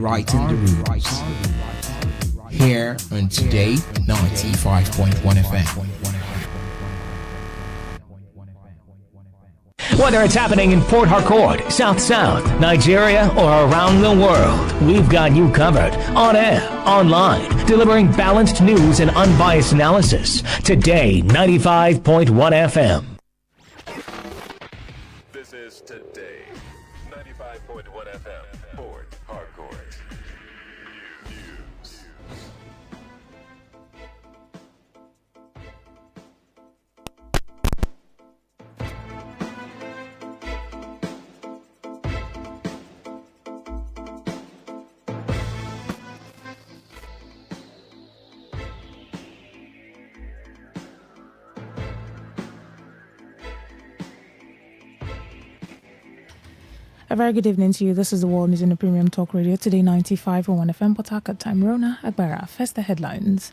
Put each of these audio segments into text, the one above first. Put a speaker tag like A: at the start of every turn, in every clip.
A: right in the roots. Here on Today 95.1 FM.
B: Whether it's happening in Port Harcourt, South South, Nigeria, or around the world, we've got you covered. On air, online, delivering balanced news and unbiased analysis. Today 95.1 FM.
C: This is Today 95.1 FM, Port Harcourt. News.
D: A very good evening to you. This is the World News in the Premium Talk Radio, Today 95.1 FM, Port Harcourt time. Rona Agbara. First, the headlines.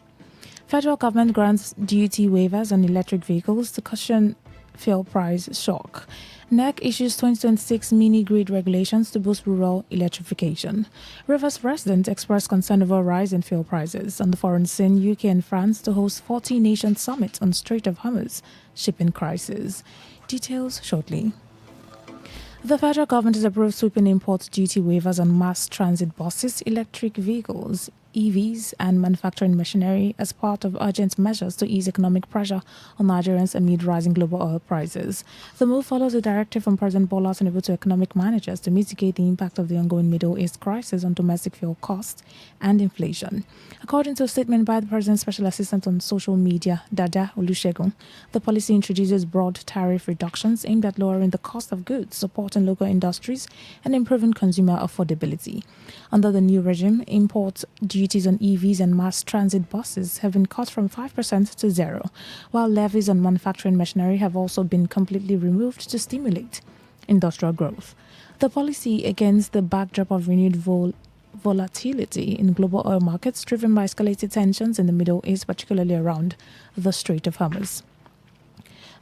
D: Federal government grants duty waivers on electric vehicles to cushion fuel price shock. NEC issues 2026 mini-grid regulations to boost rural electrification. Rivers residents express concern over rise in fuel prices. On the foreign scene, UK and France to host 40-nation summit on Strait of Hormuz shipping crisis. Details shortly. The federal government has approved sweeping import duty waivers on mass transit buses, electric vehicles, EVs, and manufacturing machinery as part of urgent measures to ease economic pressure on Nigerians amid rising global oil prices. The move follows a directive from President Bola Tinubu to economic managers to mitigate the impact of the ongoing Middle East crisis on domestic fuel costs and inflation. According to a statement by the President's Special Assistant on Social Media, Dada Olusegun, the policy introduces broad tariff reductions aimed at lowering the cost of goods, supporting local industries, and improving consumer affordability. Under the new regime, import duties on EVs and mass transit buses have been cut from 5% to 0%, while levies on manufacturing machinery have also been completely removed to stimulate industrial growth. The policy, against the backdrop of renewed volatility in global oil markets driven by escalated tensions in the Middle East, particularly around the Strait of Hormuz.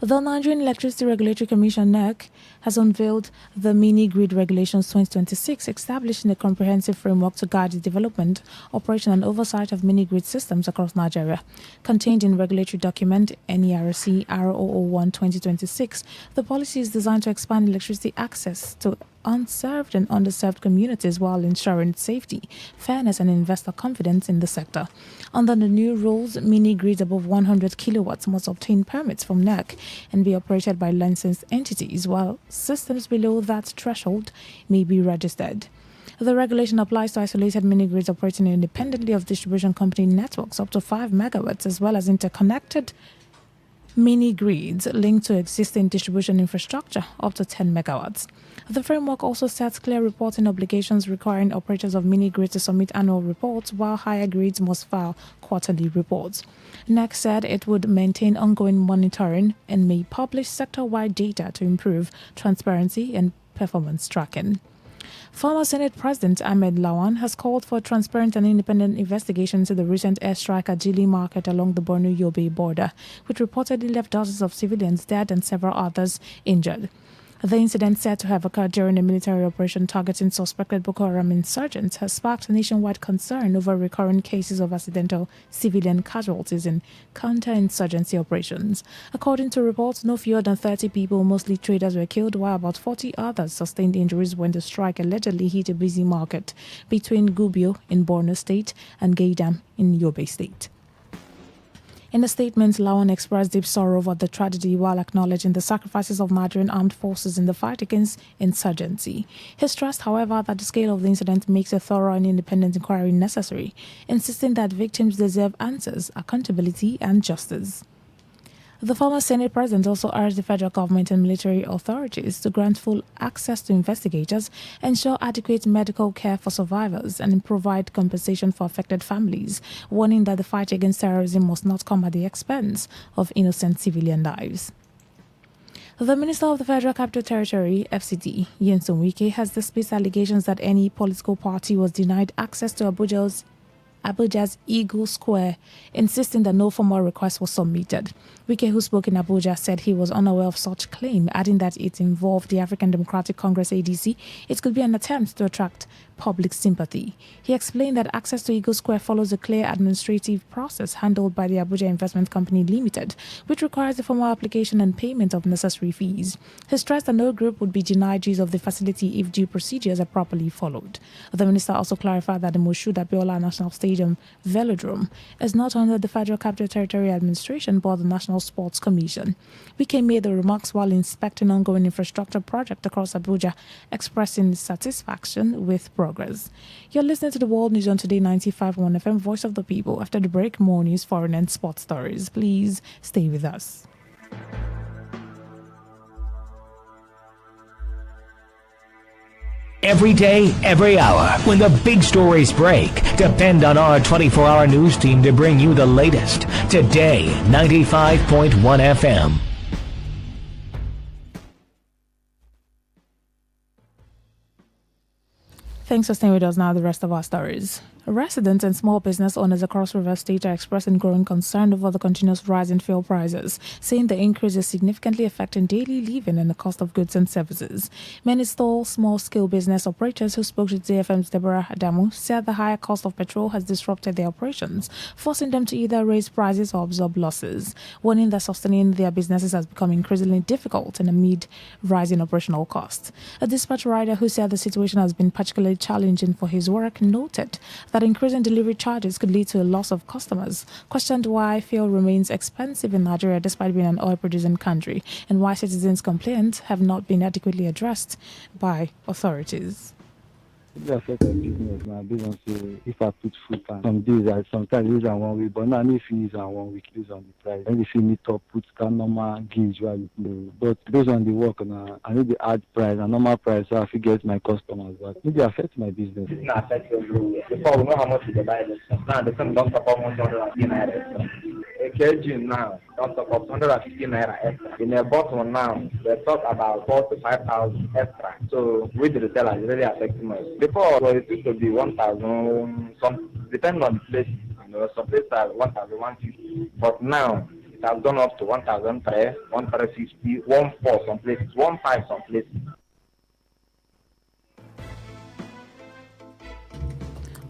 D: The Nigerian Electricity Regulatory Commission (NEC) has unveiled the Mini-Grid Regulations 2026, establishing a comprehensive framework to guide the development, operation and oversight of mini-grid systems across Nigeria. Contained in regulatory document NERC R001 2026, the policy is designed to expand electricity access to unserved and underserved communities while ensuring safety, fairness and investor confidence in the sector. Under the new rules, mini-grids above 100 kilowatts must obtain permits from NEC and be operated by licensed entities, while systems below that threshold may be registered. The regulation applies to isolated mini-grids operating independently of distribution company networks up to 5 megawatts, as well as interconnected mini-grids linked to existing distribution infrastructure up to 10 megawatts. The framework also sets clear reporting obligations requiring operators of mini-grids to submit annual reports, while higher grids must file quarterly reports. NEC said it would maintain ongoing monitoring and may publish sector-wide data to improve transparency and performance tracking. Former Senate President Ahmed Lawan has called for a transparent and independent investigation into the recent airstrike at Jili Market along the Borno-Yobe border, which reportedly left dozens of civilians dead and several others injured. The incident, said to have occurred during a military operation targeting suspected Boko Haram insurgents, has sparked nationwide concern over recurrent cases of accidental civilian casualties in counter-insurgency operations. According to reports, no fewer than 30 people, mostly traders, were killed, while about 40 others sustained injuries when the strike allegedly hit a busy market between Gubio in Borno State and Gaidam in Yobe State. In a statement, Lawan expressed deep sorrow over the tragedy while acknowledging the sacrifices of Nigerian armed forces in the fight against insurgency. He stressed, however, that the scale of the incident makes a thorough and independent inquiry necessary, insisting that victims deserve answers, accountability, and justice. The former Senate President also urged the federal government and military authorities to grant full access to investigators, ensure adequate medical care for survivors, and provide compensation for affected families, warning that the fight against terrorism must not come at the expense of innocent civilian lives. The Minister of the Federal Capital Territory, FCT, Nyesom Wike, has dismissed allegations that any political party was denied access to Abuja's Abuja's Eagle Square, insisting that no formal request was submitted. Wike, who spoke in Abuja, said he was unaware of such claim, adding that it involved the African Democratic Congress ADC. It could be an attempt to attract public sympathy. He explained that access to Eagle Square follows a clear administrative process handled by the Abuja Investment Company Limited, which requires the formal application and payment of necessary fees. He stressed that no group would be denied use of the facility if due procedures are properly followed. The minister also clarified that the Moshood Abiola National Stadium Velodrome is not under the Federal Capital Territory Administration but the National Sports Commission. Wike made the remarks while inspecting ongoing infrastructure projects across Abuja, expressing satisfaction with progress. You're listening to the World News on Today 95.1 FM, Voice of the People. After the break, more news, foreign and sports stories. Please stay with us.
B: Every day, every hour, when the big stories break, depend on our 24-hour news team to bring you the latest. Today, 95.1 FM.
D: Thanks for staying with us now. The rest of our stories. Residents and small business owners across Rivers State are expressing growing concern over the continuous rise in fuel prices, saying the increase is significantly affecting daily living and the cost of goods and services. Many small-scale business operators who spoke to DFM's Deborah Adamu said the higher cost of petrol has disrupted their operations, forcing them to either raise prices or absorb losses, warning that sustaining their businesses has become increasingly difficult amid rising operational costs. A dispatch rider who said the situation has been particularly challenging for his work noted that increasing delivery charges could lead to a loss of customers, questioned why fuel remains expensive in Nigeria despite being an oil-producing country, and why citizens' complaints have not been adequately addressed by authorities.
E: It affect my business. My business, if I put full time, some days I sometimes use on 1 week, but now if you use on 1 week, use on the price. And if you need to put that normal gauge while you play. But based on the work now, I need the add price and normal price so I can get my customers. But it affect my business.
F: It's not affect you. Before we know how much you buy this stuff. Now the same don't support 150 naira. A kg now don't support 150 naira extra. In a bottle now, they talk about 4,000 to 5,000 extra. So with the retailer, it's really affecting us. Before, well, it used to be 1,000, some depending on the place. You know, some places are 1,000, 150. But now it has gone up to 1,003, 1,350, 1,400 some places, 1,500 some places.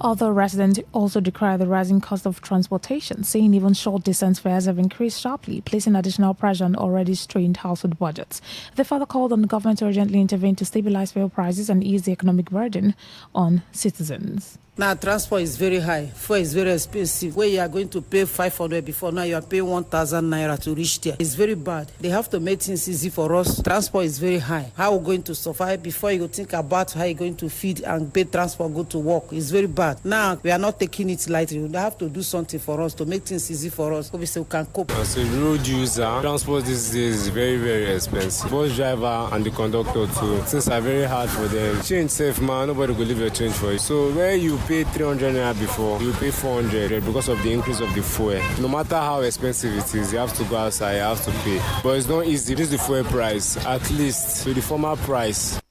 D: Other residents also decry the rising cost of transportation, saying even short-distance fares have increased sharply, placing additional pressure on already strained household budgets. They further called on the government to urgently intervene to stabilize fuel prices and ease the economic burden on citizens.
G: Now, transport is very high. Fuel is very expensive. Where you are going to pay 500 before, now you are paying 1,000 naira to reach there. It's very bad. They have to make things easy for us. Transport is very high. How are we going to survive before you think about how you're going to feed and pay transport, go to work? It's very bad. Now, we are not taking it lightly. They have to do something for us to make things easy for us. Obviously, we can cope.
H: As a road user, transport these days is very, very expensive. Bus driver and the conductor too. Things are very hard for them. Change safe, man. Nobody will leave your change for you. So where you pay 300 naira before, you pay 400 because of the increase of the fuel. No matter how expensive it is, you have to go outside, you have to pay. But it's not easy. This is the fuel price, at least to the former price.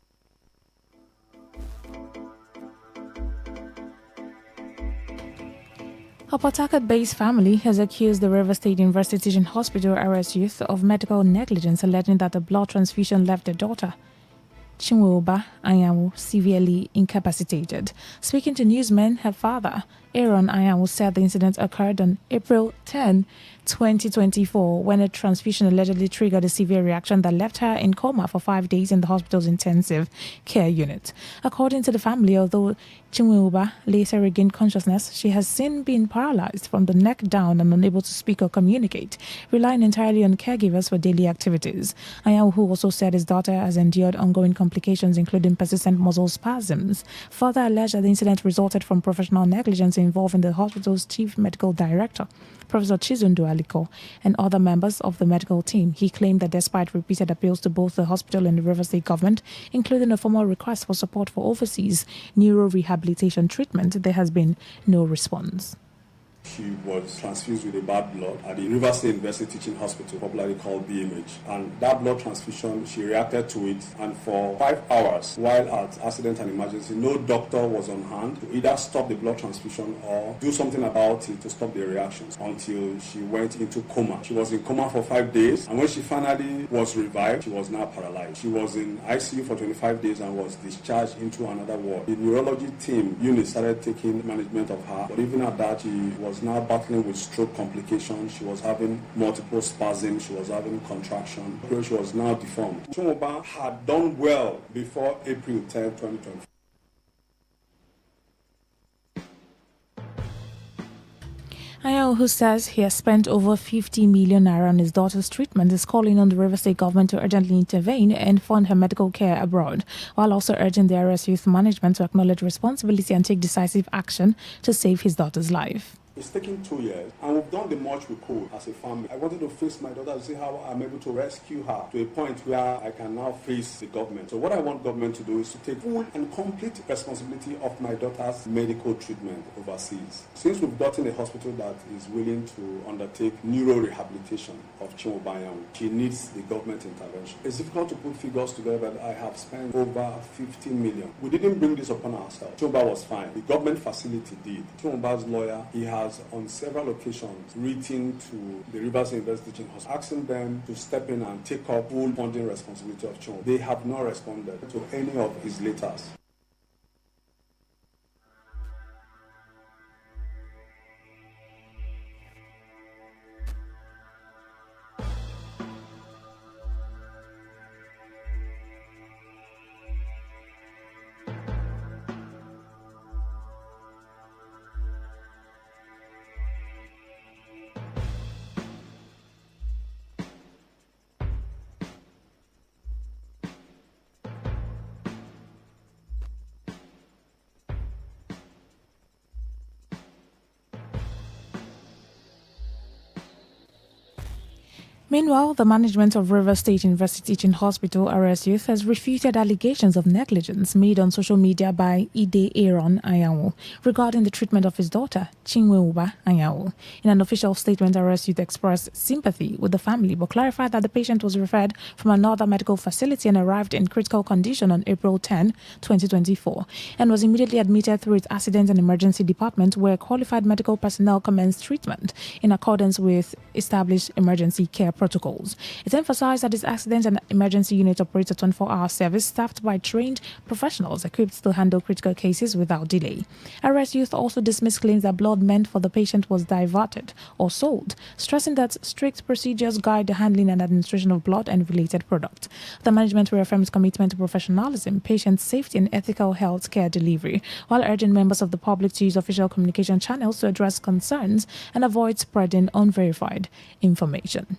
D: A Port Harcourt-based family has accused the River State University Teaching Hospital RS Youth of medical negligence, alleging that the blood transfusion left their daughter, Chinwoba Anyanwu, severely incapacitated. Speaking to newsmen, her father, Aaron Anyanwu, said the incident occurred on April 10, 2024, when a transfusion allegedly triggered a severe reaction that left her in coma for 5 days in the hospital's intensive care unit. According to the family, although Chinwoba later regained consciousness, she has since been paralyzed from the neck down and unable to speak or communicate, relying entirely on caregivers for daily activities. Anyanwu, who also said his daughter has endured ongoing complications, including persistent muscle spasms, further alleged that the incident resulted from professional negligence involving the hospital's chief medical director, Professor Chizundu Aliko, and other members of the medical team. He claimed that despite repeated appeals to both the hospital and the River State government, including a formal request for support for overseas neuro-rehabilitation treatment, there has been no response.
I: She was transfused with a bad blood at the River State University Teaching Hospital, popularly called BMH. And that blood transfusion, she reacted to it, and for 5 hours, while at accident and emergency, no doctor was on hand to either stop the blood transfusion or do something about it to stop the reactions until she went into coma. She was in coma for 5 days, and when she finally was revived, she was now paralyzed. She was in ICU for 25 days and was discharged into another ward. The neurology team unit started taking management of her, but even at that, she was now battling with stroke complications. She was having multiple spasms. She was having contraction. She was now deformed. Chumoba had done well before April 10, 2020.
D: Ayo, who says he has spent over 50 million naira on his daughter's treatment, is calling on the River State government to urgently intervene and fund her medical care abroad, while also urging the RS Youth Management to acknowledge responsibility and take decisive action to save his daughter's life.
I: It's taken 2 years, and we've done the much we could as a family. I wanted to face my daughter to see how I'm able to rescue her to a point where I can now face the government. So what I want government to do is to take full and complete responsibility of my daughter's medical treatment overseas. Since we've gotten a hospital that is willing to undertake neuro-rehabilitation of Chimobayan, she needs the government intervention. It's difficult to put figures together, but I have spent over 15 million. We didn't bring this upon ourselves. Chimoba was fine. The government facility did. Chimoba's lawyer, he has on several occasions written to the Rivers University Teaching Hospital, asking them to step in and take up full funding responsibility of Chimoba. They have not responded to any of his letters.
D: Meanwhile, the management of River State University Teaching Hospital, RS Youth, has refuted allegations of negligence made on social media by Ide Aaron Ayawo regarding the treatment of his daughter, Chinweuba Ayawo. In an official statement, RS Youth expressed sympathy with the family, but clarified that the patient was referred from another medical facility and arrived in critical condition on April 10, 2024, and was immediately admitted through its accident and emergency department, where qualified medical personnel commenced treatment in accordance with established emergency care protocols. It emphasized that this accident and emergency unit operates a 24-hour service staffed by trained professionals equipped to handle critical cases without delay. RS Youth also dismissed claims that blood meant for the patient was diverted or sold, stressing that strict procedures guide the handling and administration of blood and related products. The management reaffirms commitment to professionalism, patient safety, and ethical health care delivery, while urging members of the public to use official communication channels to address concerns and avoid spreading unverified information.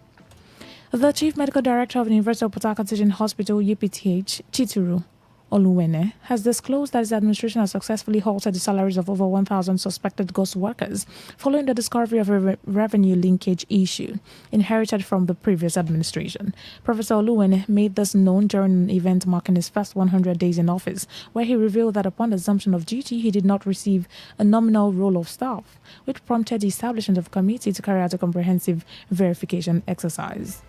D: The Chief Medical Director of the University of Port Harcourt Teaching Hospital, UPTH, Chituru Oluwene, has disclosed that his administration has successfully halted the salaries of over 1,000 suspected ghost workers following the discovery of a revenue linkage issue inherited from the previous administration. Professor Oluwene made this known during an event marking his first 100 days in office, where he revealed that upon assumption of duty, he did not receive a nominal roll of staff, which prompted the establishment of a committee to carry out a comprehensive verification exercise.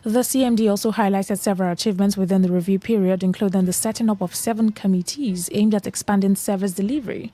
D: The CMD also highlighted several achievements within the review period, including the setting up of 7 committees aimed at expanding service delivery,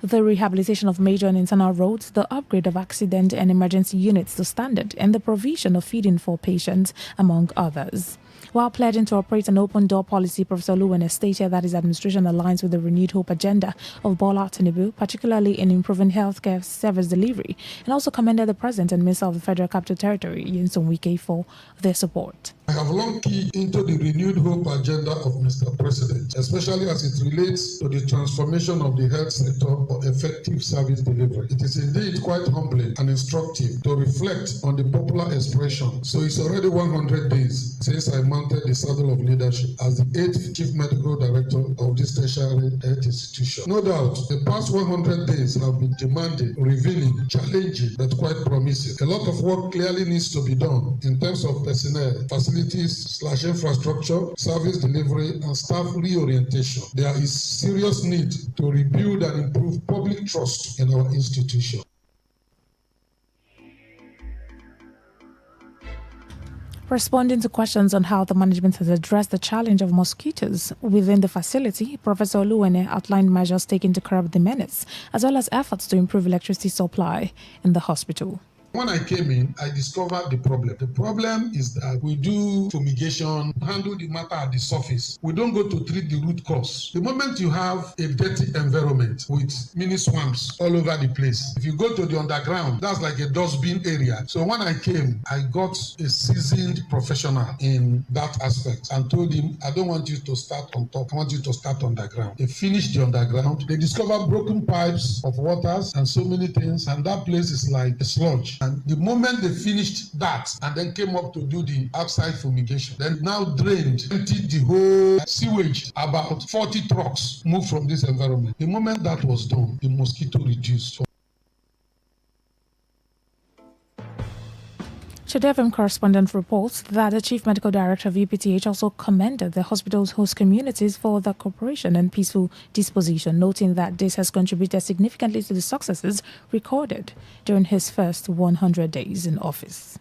D: the rehabilitation of major and internal roads, the upgrade of accident and emergency units to standard, and the provision of feeding for patients, among others. While pledging to operate an open-door policy, Professor Oluwene stated that his administration aligns with the renewed hope agenda of Bola Tinubu, particularly in improving healthcare service delivery, and also commended the President and Minister of the Federal Capital Territory, Nyesom Wike, for their support.
J: I have long keyed into the renewed hope agenda of Mr. President, especially as it relates to the transformation of the health sector for effective service delivery. It is indeed quite humbling and instructive to reflect on the popular expression. So it's already 100 days since I mounted the saddle of leadership as the 8th Chief Medical Director of this tertiary health institution. No doubt, the past 100 days have been demanding, revealing, challenging, but quite promising. A lot of work clearly needs to be done in terms of personnel, facility facilities/infrastructure, service delivery, and staff reorientation. There is serious need to rebuild and improve public trust in our institution.
D: Responding to questions on how the management has addressed the challenge of mosquitoes within the facility, Professor Oluwene outlined measures taken to curb the menace, as well as efforts to improve electricity supply in the hospital.
J: When I came in, I discovered the problem. The problem is that we do fumigation, handle the matter at the surface. We don't go to treat the root cause. The moment you have a dirty environment with mini swamps all over the place, if you go to the underground, that's like a dustbin area. So when I came, I got a seasoned professional in that aspect and told him, I don't want you to start on top. I want you to start underground. They finished the underground. They discovered broken pipes of waters and so many things. And that place is like a sludge. And the moment they finished that and then came up to do the outside fumigation, then now drained, emptied the whole sewage. About 40 trucks moved from this environment. The moment that was done, the mosquito reduced.
D: Today FM correspondent reports that the Chief Medical Director of UPTH also commended the hospital's host communities for their cooperation and peaceful disposition, noting that this has contributed significantly to the successes recorded during his first 100 days in office.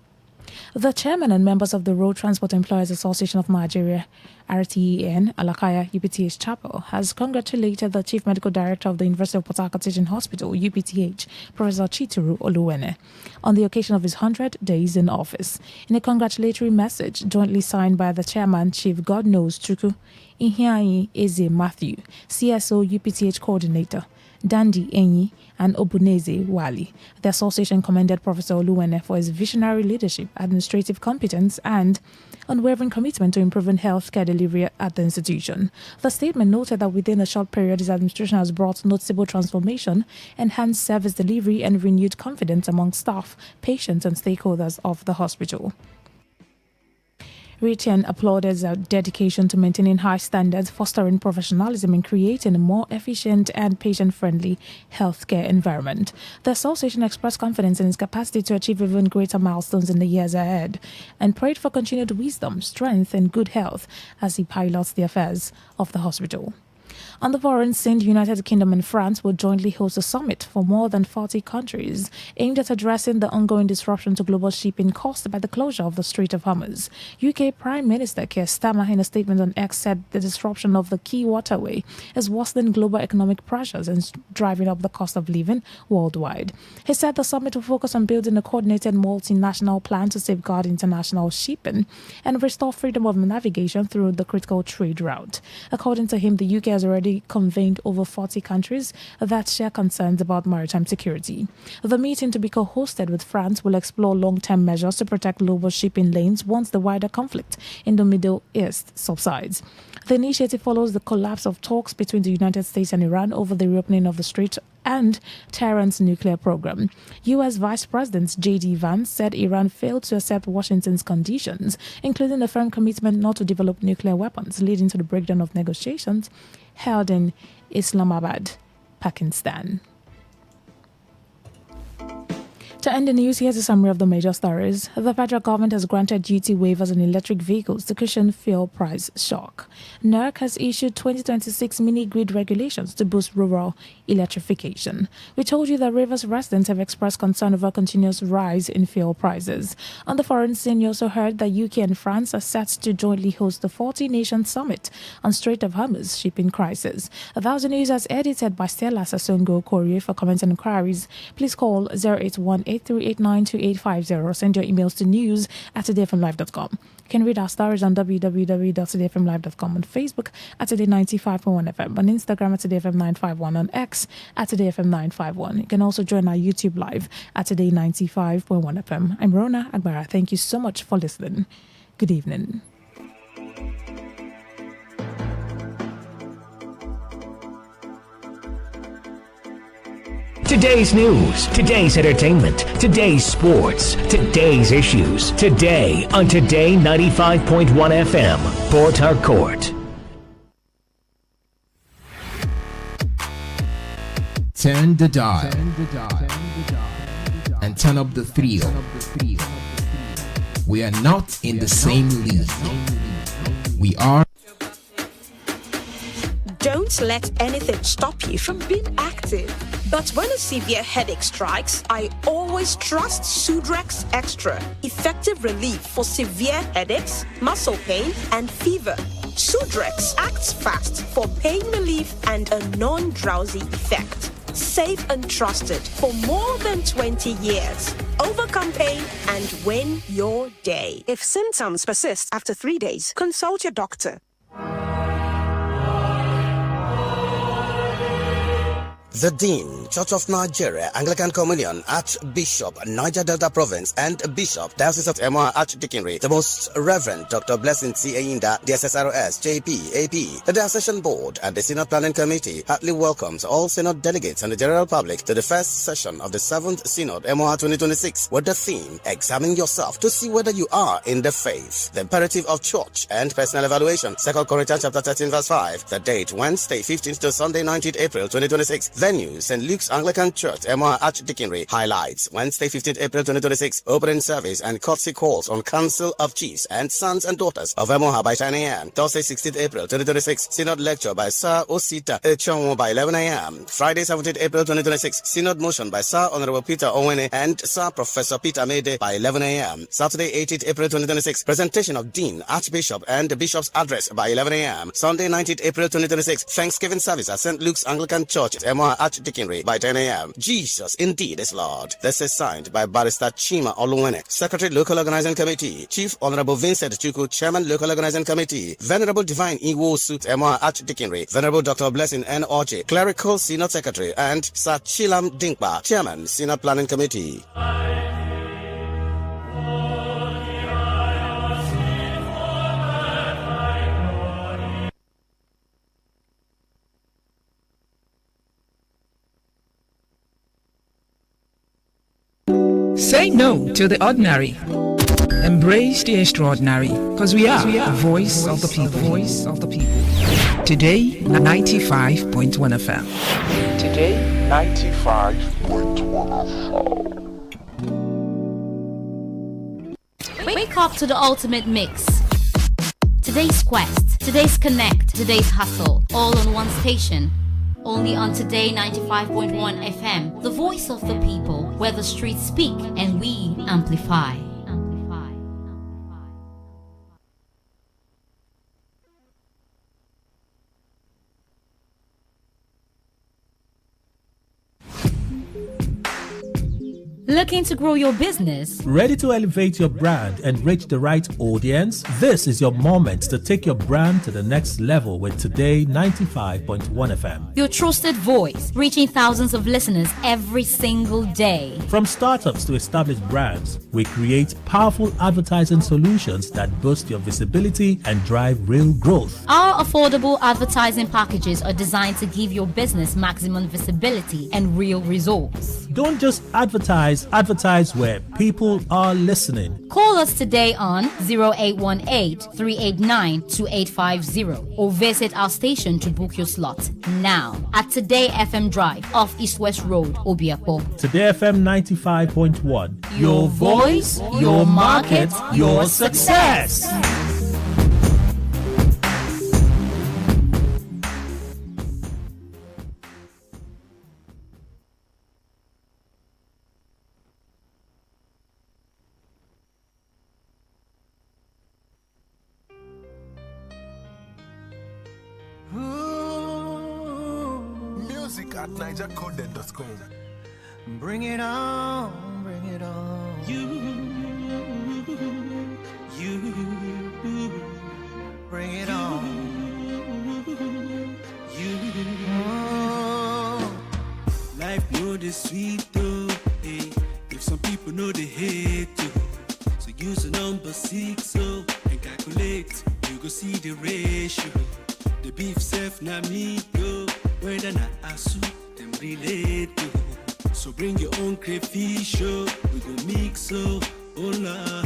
D: The chairman and members of the Road Transport Employers Association of Nigeria, RTEN, Alakaya UPTH Chapel, has congratulated the Chief Medical Director of the University of Port Harcourt Teaching Hospital, UPTH, Professor Chituru Oluwene, on the occasion of his 100 days in office. In a congratulatory message jointly signed by the chairman, Chief Godknows Chukwu Ihianyi Eze Matthew, CSO UPTH Coordinator, Dandi Enyi, and Obuneze Wali. The association commended Professor Oluwene for his visionary leadership, administrative competence, and unwavering commitment to improving healthcare delivery at the institution. The statement noted that within a short period, his administration has brought noticeable transformation, enhanced service delivery, and renewed confidence among staff, patients, and stakeholders of the hospital. Retian applauded their dedication to maintaining high standards, fostering professionalism, and creating a more efficient and patient-friendly healthcare environment. The association expressed confidence in its capacity to achieve even greater milestones in the years ahead and prayed for continued wisdom, strength, and good health as he pilots the affairs of the hospital. On the foreign scene, the United Kingdom and France will jointly host a summit for more than 40 countries aimed at addressing the ongoing disruption to global shipping caused by the closure of the Strait of Hormuz. UK Prime Minister Keir Starmer, in a statement on X, said the disruption of the key waterway is worsening global economic pressures and driving up the cost of living worldwide. He said the summit will focus on building a coordinated multinational plan to safeguard international shipping and restore freedom of navigation through the critical trade route. According to him, the UK has already convened over 40 countries that share concerns about maritime security. The meeting, to be co-hosted with France, will explore long-term measures to protect global shipping lanes once the wider conflict in the Middle East subsides. The initiative follows the collapse of talks between the United States and Iran over the reopening of the strait and Tehran's nuclear program. U.S. Vice President J.D. Vance said Iran failed to accept Washington's conditions, including a firm commitment not to develop nuclear weapons, leading to the breakdown of negotiations held in Islamabad, Pakistan. To end the news, here's a summary of the major stories. The federal government has granted duty waivers on electric vehicles to cushion fuel price shock. NERC has issued 2026 mini-grid regulations to boost rural electrification. We told you that Rivers residents have expressed concern over continuous rise in fuel prices. On the foreign scene, you also heard that UK and France are set to jointly host the 40-nation summit on Strait of Hormuz shipping crisis. That was the news as edited by Stella Sasongo Korea. For comments and inquiries, please call 081-8389-2850 or send your emails to news@todayfmlive.com. You can read our stories on www.todayfmlive.com, on Facebook at Today95.1fm, on Instagram at TodayFM951, on X at TodayFM951. You can also join our YouTube live at Today95.1fm. I'm Rona Agbara. Thank you so much for listening. Good evening.
B: Today's news, today's entertainment, today's sports, today's issues. Today on Today 95.1 FM, Port Harcourt.
A: Turn the dial and turn up the thrill We are not in the same league. We are.
K: Don't let anything stop you from being active. But when a severe headache strikes, I always trust Sudrex Extra. Effective relief for severe headaches, muscle pain, and fever. Sudrex acts fast for pain relief and a non-drowsy effect. Safe and trusted for more than 20 years. Overcome pain and win your day. If symptoms persist after 3 days, consult your doctor.
L: The Dean, Church of Nigeria, Anglican Communion, Archbishop, Niger Delta Province, and Bishop, Diocese of Emoha Archdeaconry, the Most Reverend Dr. Blessing C. Ayinda, the SSROS, JP, AP, the Diocesan Board, and the Synod Planning Committee heartily welcomes all Synod delegates and the general public to the first session of the 7th Synod Emoha 2026 with the theme, Examine Yourself to see whether you are in the faith. The imperative of church and personal evaluation, 2 Corinthians chapter 13 verse 5. The date, Wednesday 15th to Sunday 19th April 2026. Venue, St. Luke's Anglican Church, Emoha Archdeaconry. Highlights, Wednesday 15th April 2026, opening service and courtesy calls on Council of Chiefs and Sons and Daughters of Emoha by 10 a.m. Thursday 16th April 2026, Synod Lecture by Sir Osita Echonwo by 11 a.m. Friday 17th April 2026, Synod Motion by Sir Honorable Peter Owene and Sir Professor Peter Mede by 11 a.m. Saturday 18th April 2026, presentation of Dean, Archbishop and the Bishop's address by 11 a.m. Sunday 19th April 2026, Thanksgiving service at St. Luke's Anglican Church, Emoha Archdeaconry by 10 a.m. Jesus indeed is Lord. This is signed by Barrister Chima Oluwene, Secretary Local Organizing Committee, Chief Honorable Vincent Chuku, Chairman Local Organizing Committee, Venerable Divine Iwo Suit, Emoha Archdeaconry, Venerable Dr. Blessing N. Orji, Clerical Synod Secretary, and Sir Chilam Dinkpa, Chairman Synod Planning Committee.
M: Say no to the ordinary. Embrace the extraordinary, because we are the voice of the people. Voice of the people. Today, 95.1 FM.
N: Today, 95.1 FM.
O: Wake up to the ultimate mix. Today's quest, today's connect, today's hustle, all on one station. Only on Today 95.1 FM, the voice of the people, where the streets speak and we amplify. Looking to grow your business?
P: Ready to elevate your brand and reach the right audience? This is your moment to take your brand to the next level with Today 95.1 FM.
O: Your trusted voice, reaching thousands of listeners every single day.
P: From startups to established brands, we create powerful advertising solutions that boost your visibility and drive real growth.
O: Our affordable advertising packages are designed to give your business maximum visibility and real results.
P: Don't just advertise where people are listening.
O: Call us today on 0818-389-2850 or visit our station to book your slot now at Today FM Drive off East West Road, Obiapo.
P: Today FM 95.1.
O: Your voice, your market, your success.
N: Music at NigerCoded.com.
Q: Bring it on, bring it on. You, bring it on.
R: Life know the sweet though, hey. If some people know they hate too, so use the number 6 so and calculate. You go see the ratio. The beef self na me go, whether na asu them relate to. So bring your own crayfish, oh, we go mix, oh, hola.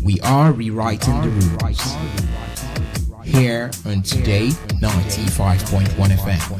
A: We are rewriting the rules here on Today 95.1 FM.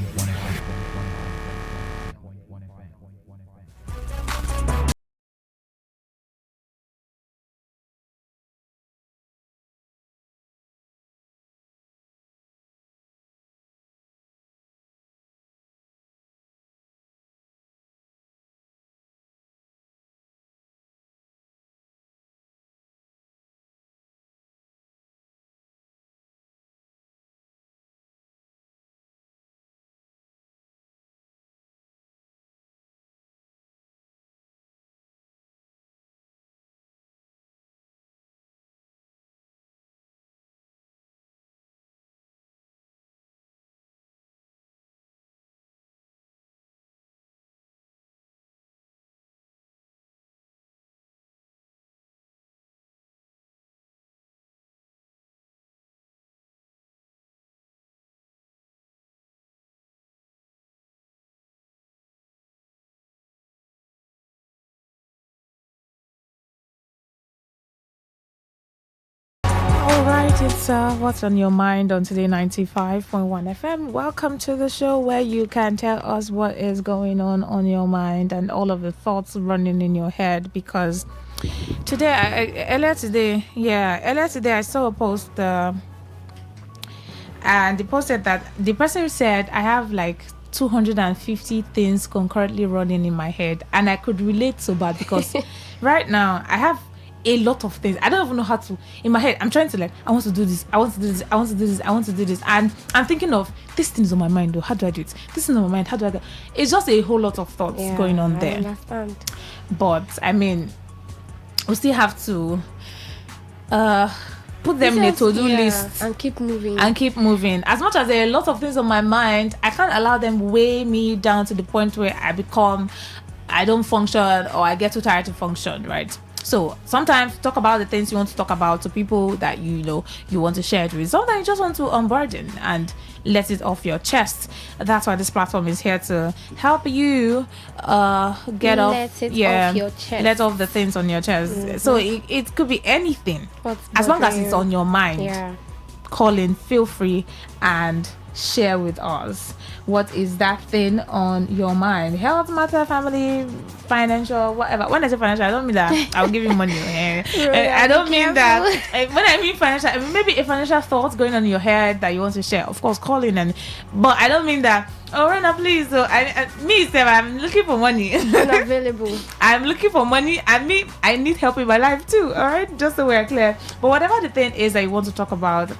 D: All right, it's what's on your mind on Today 95.1 FM. Welcome to the show where you can tell us what is going on your mind and all of the thoughts running in your head. Because earlier today, I saw a post and they posted that the person said I have like 250 things concurrently running in my head, and I could relate so bad because right now I have a lot of things. I don't even know how to. In my head, I'm trying to I want to do this. I want to do this. I want to do this. I want to do this. And I'm thinking of this thing is on my mind. Though, how do I do it? This is on my mind. How do I do? It's just a whole lot of thoughts going on there.
S: I understand.
D: But I mean, we still have to put them in a to-do list
S: and keep moving.
D: As much as there are a lot of things on my mind, I can't allow them weigh me down to the point where I don't function or I get too tired to function, right? So sometimes talk about the things you want to talk about to people that you want to share it with. Sometimes you just want to unburden and let it off your chest. That's why this platform is here to help you get off your chest. Let off the things on your chest. Mm-hmm. So it could be anything. As long as it's on your mind. Yeah. Call in, feel free, and share with us what is that thing on your mind. Health matter, family, financial, whatever. When I say financial, I don't mean that I'll give you money. I don't mean that. When I mean financial, I mean maybe a financial thought going on in your head that you want to share. Of course, call in, but I don't mean that. Oh, Rena, please. So I'm looking for money.
S: Unavailable.
D: I'm looking for money, and I need help in my life too. All right, just so we're clear. But whatever the thing is that you want to talk about,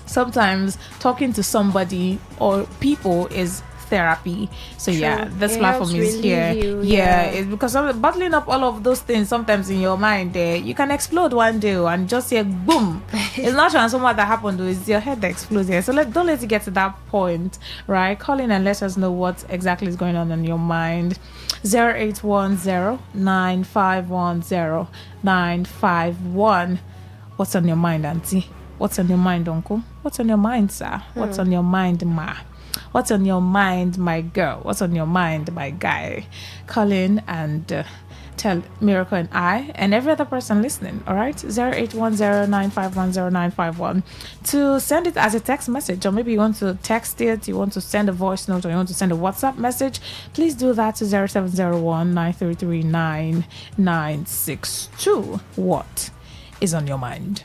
D: sometimes talking to somebody or people is therapy. So this platform is here. It's because bottling up all of those things sometimes in your mind, you can explode one day and just say boom. It's not transformer that happened, it's your head that explodes here. So don't let it get to that point, right? Call in and let us know what exactly is going on in your mind. 0810-951-0951. What's on your mind, auntie? What's on your mind, uncle? What's on your mind, sir? What's on your mind, ma? What's on your mind, my girl? What's on your mind, my guy? Call in and tell Miracle and I and every other person listening, all right? 0810-951-0951 to send it as a text message, or maybe you want to text it, you want to send a voice note, or you want to send a WhatsApp message. Please do that to 0701-933-9962. What is on your mind?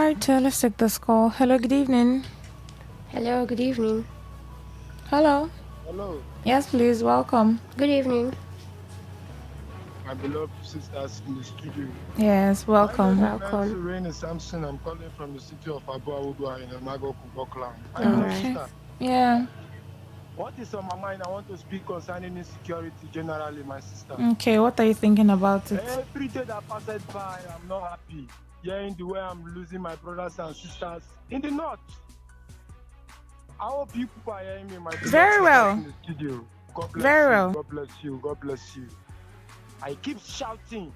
D: right, let's take this call. Hello, good evening.
S: Hello, good evening.
D: Hello.
T: Hello.
D: Yes, please, welcome.
S: Good evening.
T: My beloved sisters in the studio.
D: Yes, welcome.
T: My name is Serena Sampson. I'm calling from the city of Abuawudua in the Mago Kubokland. My beloved sister.
D: Yeah.
T: What is on my mind? I want to speak concerning insecurity generally, my sister.
D: Okay, what are you thinking about it?
T: Every day that passes by, I'm not happy. Hearing the way I'm losing my brothers and sisters in the north. I hope you people are hearing me, my beloved
D: Very well.
T: in the studio. God bless
D: Very
T: you.
D: well.
T: God bless you. God bless you. I keep shouting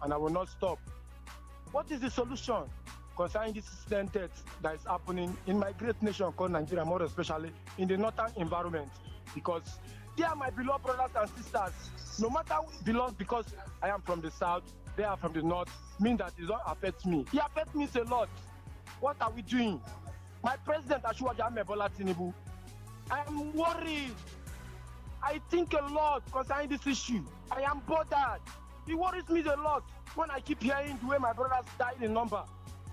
T: and I will not stop. What is the solution concerning this incident that is happening in my great nation called Nigeria, more especially in the northern environment? Because they are my beloved brothers and sisters. No matter who belongs, because I am from the south, they are from the north, mean that it don't affect me. It affects me a lot. What are we doing? My president, Asiwaju Bola Tinubu, I am worried. I think a lot concerning this issue. I am bothered. It worries me a lot when I keep hearing the way my brothers died in number.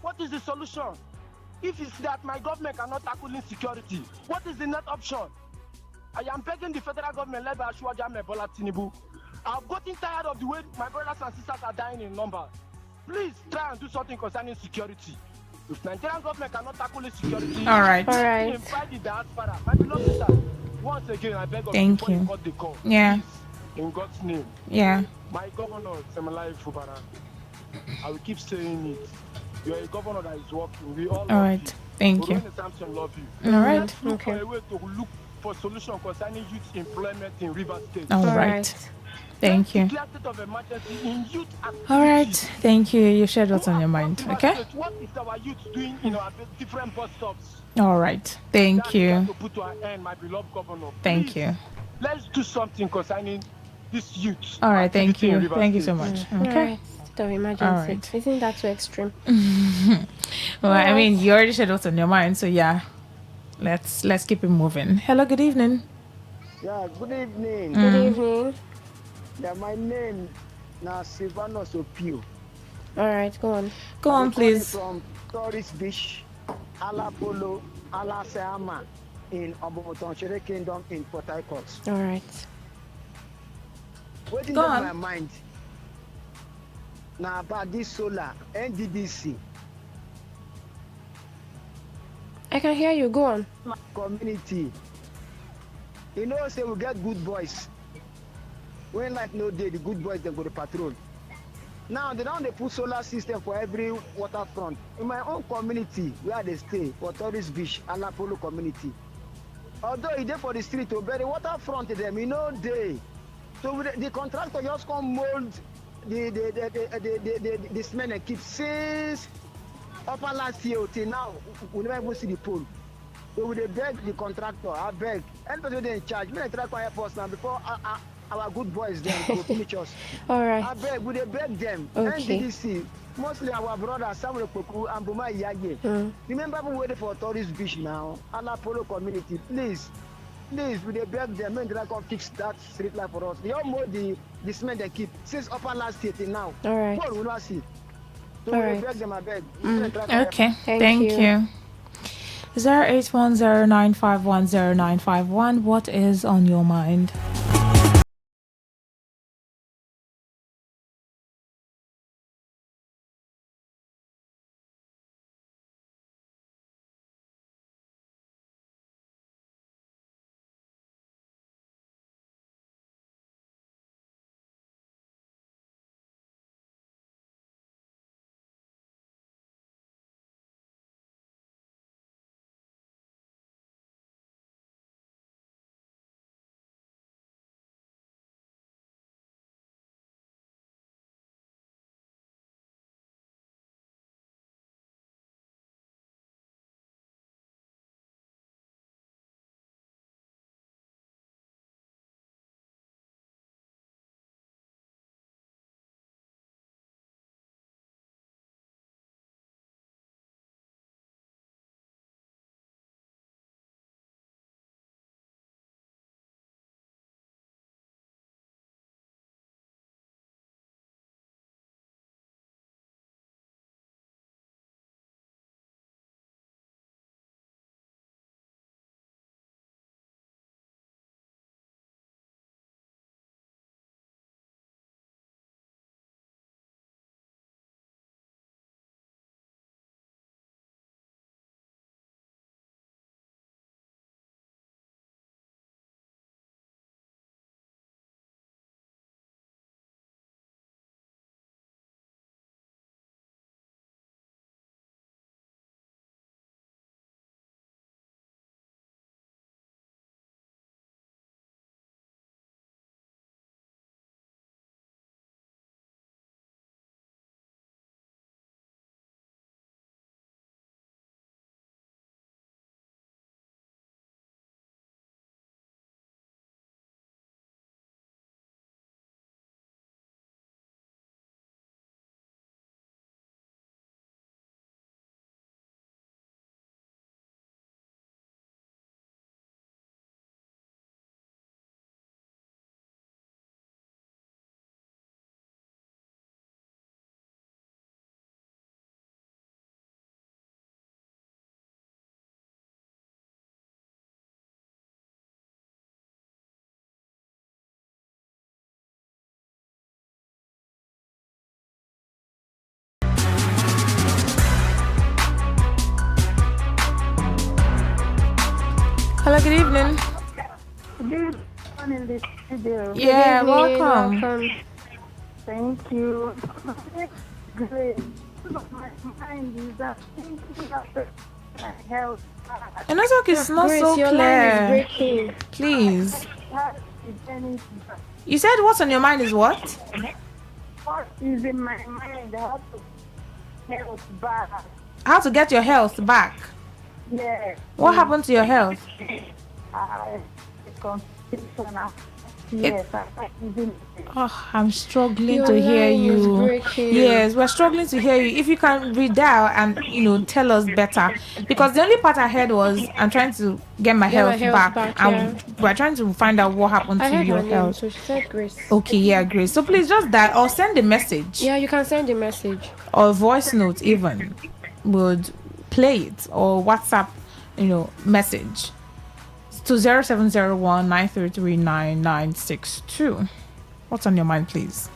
T: What is the solution? If it's that my government cannot tackle insecurity, what is the next option? I am begging the federal government led by Asiwaju Bola Tinubu. I've gotten tired of the way my brothers and sisters are dying in number. Please try and do something concerning security. If Nigerian government cannot tackle insecurity,
D: All right.
T: invite the diaspora. My beloved sisters, once again, I beg of you
D: Thank
T: before you
D: you.
T: cut the call.
D: Yeah.
T: Please, in God's name.
D: Yeah.
T: My governor, Semelai Fubara, I will keep saying it. You are a governor that is working. We all
D: All
T: love
D: right.
T: you.
D: Thank you.
T: Orowene Samson love you.
D: All right.
T: Let's look for a way to look for solution concerning youth employment in Rivers State.
D: All right. Thank you.
T: Declare state of emergency in youth activities.
D: All right. Thank you. You shared what's on your mind. Okay.
T: What is our youth doing in our different bus stops?
D: All right. Thank you.
T: To put to an end, my beloved governor.
D: Thank
T: Please,
D: you.
T: let's do something concerning this youth.
D: All right. Thank you.
T: in Rivers
D: Thank you so
T: State.
D: much. Okay.
S: All right. State of emergency.
D: All right.
S: Isn't that too extreme?
D: Well, I mean, you already shared what's on your mind, so yeah. Let's keep it moving. Hello. Good evening.
U: Yeah. Good evening.
S: Good evening.
U: Yeah. My name is Silvanus Opio.
S: All right. Go on.
D: Go on, please.
U: From Tourist Beach, Alapolo, Alaseama in Obomotonchere Kingdom in Port Harcourt.
S: All right.
U: What is in my mind? Now about this solar NDDC.
S: I can hear you. Go on.
U: Community. You know, say we get good boys. When like no day, the good boys they go to patrol. Now they put solar system for every waterfront. In my own community, where they stay, for Tourist Beach, Alapolo community. Although he dey for the street, but the waterfront them, you know, they. So the contractor just come mold the cement and keep since upper last year till now. We never even see the pole. So we dey beg the contractor, I beg. Anybody they in charge, me try to help us now before our good boys then go finish us.
S: All right.
U: I beg, we dey beg them.
S: Okay.
U: NDDC, mostly our brother Samuel Poku and Buma Iyage. Remember we waiting for Tourist Beach now, Alapolo community. Please, we dey beg them. When they come fix that street light for us. They all mold the cement they keep since upper last year till now.
S: All right.
U: Paul will not see. So
S: All
U: we dey
S: right.
U: beg them, I beg.
D: Okay. Thank you. 08109510951. What is on your mind? Hello, good evening.
C: Good morning, this studio.
D: Yeah,
S: Good evening,
D: welcome.
S: welcome.
C: Thank you. Great. My mind is that thinking after my health.
D: Your network is not
S: Grace,
D: so
S: your line is
D: clear.
S: breaking.
D: Please.
C: How is anything?
D: You said what's on your mind is what?
C: What is in my mind? How to health back?
D: How to get your health back.
C: Yeah.
D: What happened to your health?
C: I constitution. Yes,
D: Oh, I'm struggling
S: Your
D: to hear
S: line is
D: you.
S: breaking.
D: Yes, we're struggling to hear you. If you can redial and tell us better, because the only part I heard was I'm trying to get my
S: Get my
D: health
S: health
D: back,
S: back, yeah.
D: and we're trying to find out what happened
S: I
D: to
S: heard
D: your
S: her name,
D: health.
S: so she said Grace.
D: Okay, yeah, Grace. So please just dial or send a message.
S: Yeah, you can send a message
D: or voice note even would play it, or WhatsApp, message to 0701 What's on your mind, please?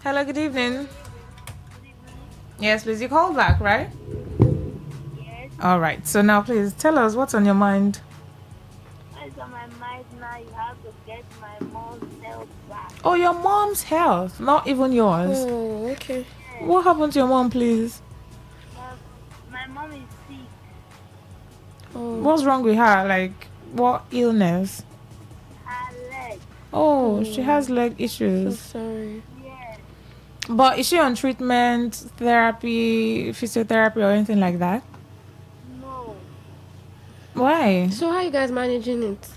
D: Hello, good evening. Yes, please. You call back, right?
C: Yes.
D: All right. So now, please tell us what's on your mind.
C: What's on my mind now? You have to get my mom's health back.
D: Oh, your mom's health, not even yours.
S: Oh, okay.
D: What happened to your mom, please?
C: My mom is sick.
S: Oh.
D: What's wrong with her? Like, what illness?
C: Her leg.
D: Oh, she has leg issues.
S: So sorry.
C: Yes.
D: But is she on treatment, therapy, physiotherapy, or anything like that?
C: No.
D: Why?
S: So how are you guys managing it?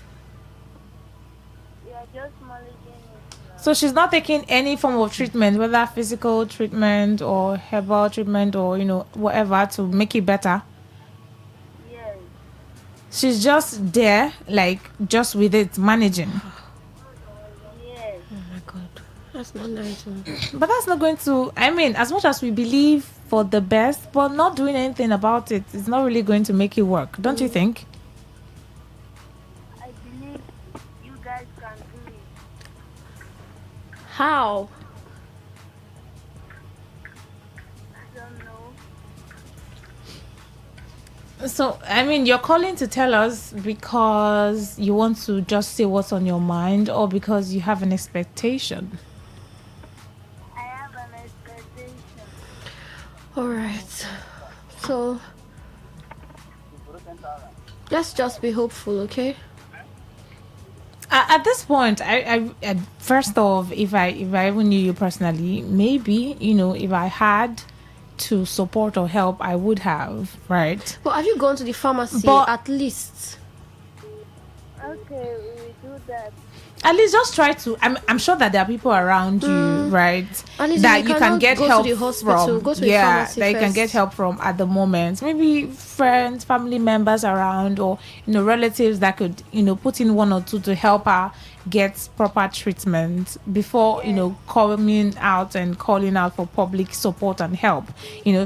C: We are just managing it.
D: So she's not taking any form of treatment, whether physical treatment or herbal treatment or, whatever to make it better.
C: Yes.
D: She's just there, like, just with it, managing.
C: Yes.
S: Oh my God. That's not nice.
D: But that's not going to, as much as we believe for the best, but not doing anything about it is not really going to make it work. Don't you think?
C: I believe you guys can do it.
S: How?
C: I don't know.
D: So, you're calling to tell us because you want to just say what's on your mind or because you have an expectation?
C: I have an expectation.
S: Alright. So let's just be hopeful, okay?
D: At this point, I first off, if I even knew you personally, maybe, if I had to support or help, I would have, right?
S: But have you gone to the pharmacy at least?
C: Okay, we will do that.
D: At least just try to. I'm sure that there are people around you, right?
S: At least
D: that you can get help
S: to the hospital,
D: from.
S: go to the pharmacy
D: that you
S: first.
D: can get help from at the moment. Maybe friends, family members around, or relatives that could put in one or two to help her get proper treatment before coming out and calling out for public support and help.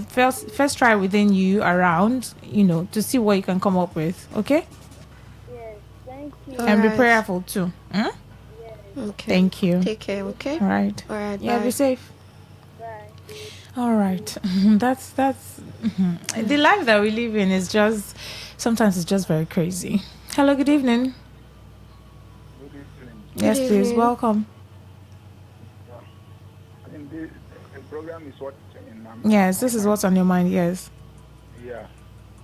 D: First try within you around, to see what you can come up with. Okay.
C: Yes, thank you.
D: And be prayerful too.
S: Okay.
D: Thank you.
S: Take care, okay?
D: All right.
S: All right.
D: Yeah,
S: bye.
D: be safe.
C: Bye.
D: All right. That's the life that we live in is just sometimes it's just very crazy. Hello, good evening.
E: Good evening.
D: Yes,
S: Good
D: please.
S: evening.
D: Welcome.
E: I think the program is what in my
D: Yes, this is what's on your mind. Yes.
E: Yeah.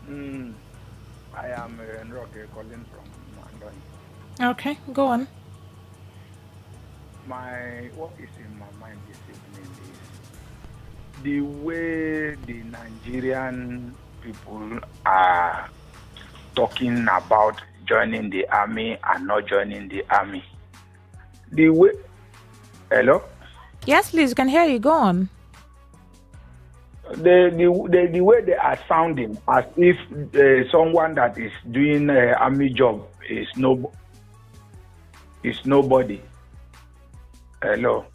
E: I am Nroke calling from London.
D: Okay, go on.
E: What is in my mind this evening is the way the Nigerian people are talking about joining the army and not joining the army. The way, hello?
D: Yes, please. Can hear you. Go on.
E: The way they are sounding as if someone that is doing an army job is nobody. Hello.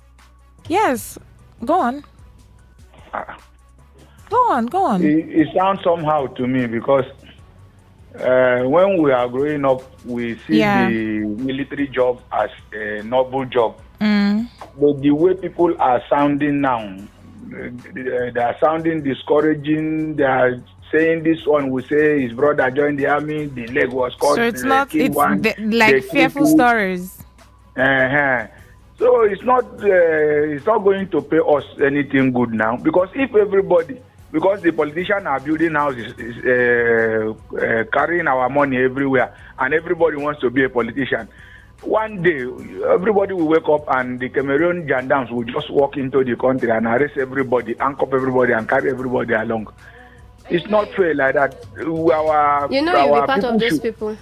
D: Yes. Go on. Go on.
E: It sounds somehow to me because when we are growing up, we see the military job as a noble job. But the way people are sounding now, they are sounding discouraging. They are saying this one will say his brother joined the army, the leg was cut.
D: So it's not. It's like fearful stories.
E: So it's not going to pay us anything good now because because the politicians are building houses, carrying our money everywhere, and everybody wants to be a politician. One day, everybody will wake up and the Cameroon gendarmes will just walk into the country and arrest everybody, handcuff everybody, and carry everybody along. It's not fair like that.
S: You'll be part of those people.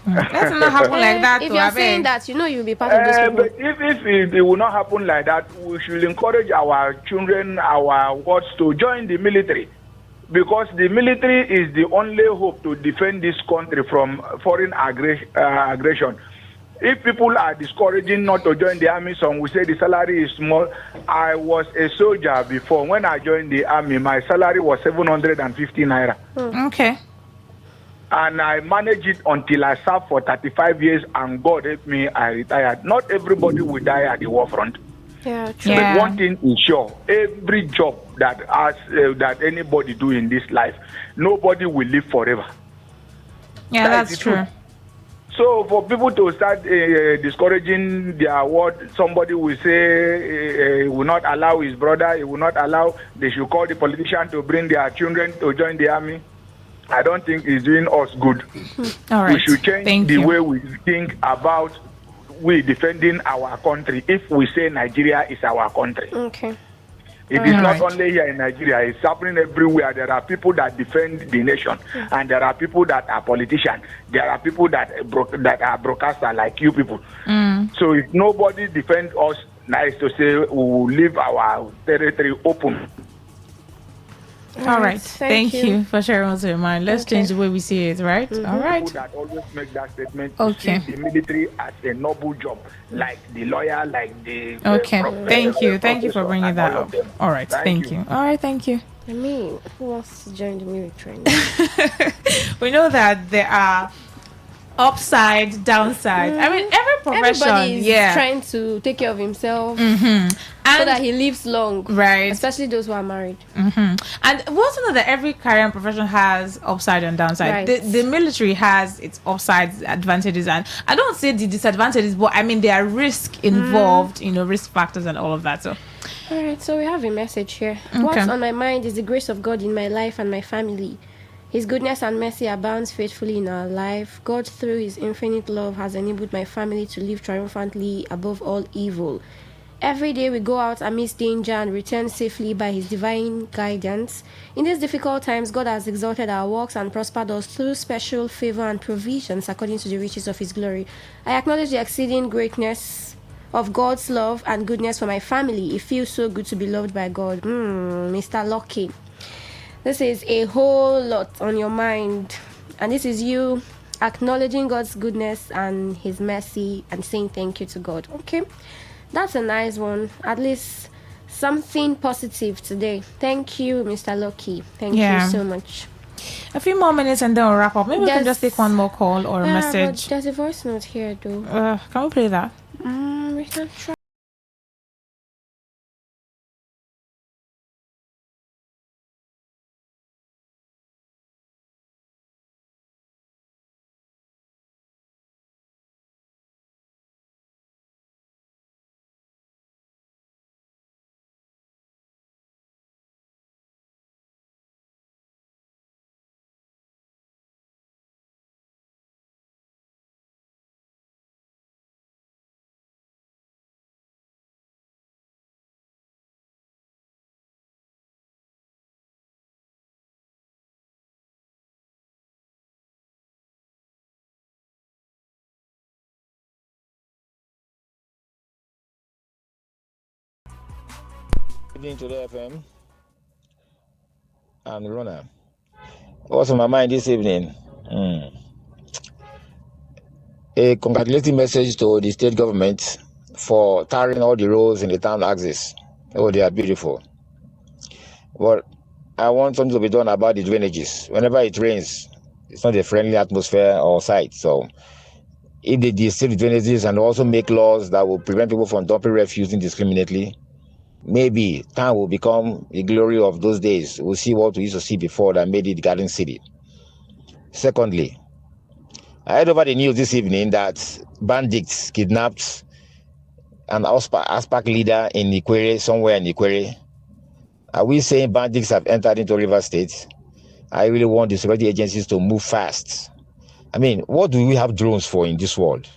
D: Let's not happen like that.
S: If you're saying that, you'll be part of those people.
E: But if it will not happen like that, we should encourage our children, our wards to join the military. Because the military is the only hope to defend this country from foreign aggression. If people are discouraging not to join the army, some will say the salary is small. I was a soldier before. When I joined the army, my salary was 750 naira.
D: Okay.
E: And I managed it until I served for 35 years, and God helped me, I retired. Not everybody will die at the war front.
S: Yeah, true.
E: But one thing is sure: every job that anybody do in this life, nobody will live forever.
D: Yeah,
E: That is
D: that's
E: the truth.
D: true.
E: So for people to start discouraging their word, somebody will say he will not allow his brother, he will not allow, they should call the politician to bring their children to join the army. I don't think it's doing us good.
D: All right.
E: We should change
D: Thank
E: the
D: you.
E: way we think about we defending our country if we say Nigeria is our country.
S: Okay.
E: It is not only here in Nigeria, it's happening everywhere. There are people that defend the nation, and there are people that are politicians. There are people that are broadcasters like you people. So if nobody defends us, nice to say we will leave our territory open.
D: All right. Thank you for sharing what's in your mind. Let's change the way we see it, right? All right.
E: People that always make that statement
D: Okay.
E: see the military as a noble job, like the lawyer, like the
D: Okay. Thank you. Thank you for bringing that up. All right. Thank you. All right. Thank you.
S: I mean, who wants to join the military?
D: We know that there are upside, downside. I mean, every profession,
S: everybody is trying to take care of himself so that he lives long,
D: right?
S: Especially those who are married.
D: And we also know that every career and profession has upside and downside.
S: Right.
D: The military has its upsides, advantages, and I don't say the disadvantages, but I mean there are risks involved, risk factors and all of that. So
S: all right, so we have a message here.
D: Okay.
S: What's on my mind is the grace of God in my life and my family. His goodness and mercy abounds faithfully in our life. God, through his infinite love, has enabled my family to live triumphantly above all evil. Every day we go out amidst danger and return safely by his divine guidance. In these difficult times, God has exalted our works and prospered us through special favor and provisions according to the riches of his glory. I acknowledge the exceeding greatness of God's love and goodness for my family. It feels so good to be loved by God. Mr. Lucky. This is a whole lot on your mind. And this is you acknowledging God's goodness and his mercy and saying thank you to God. Okay? That's a nice one. At least something positive today. Thank you, Mr. Lucky. Thank you so much.
D: A few more minutes and then we'll wrap up. Maybe we can just take one more call or a message.
S: But there's a voice note here, though.
D: Can we play that?
S: We can try.
F: Evening Today FM. I'm Rona. What's on my mind this evening? A congratulating message to the state government for tarring all the roads in the town axis. Oh, they are beautiful. But I want something to be done about the drainages. Whenever it rains, it's not a friendly atmosphere or site. So if they distill the drainages and also make laws that will prevent people from dumping refuse indiscriminately, maybe town will become the glory of those days. We'll see what we used to see before that made it Garden City. Secondly, I heard over the news this evening that bandits kidnapped an ASPAC leader in Ikwere, somewhere in Ikwere. Are we saying bandits have entered into River State? I really want the security agencies to move fast. I mean, what do we have drones for in this world?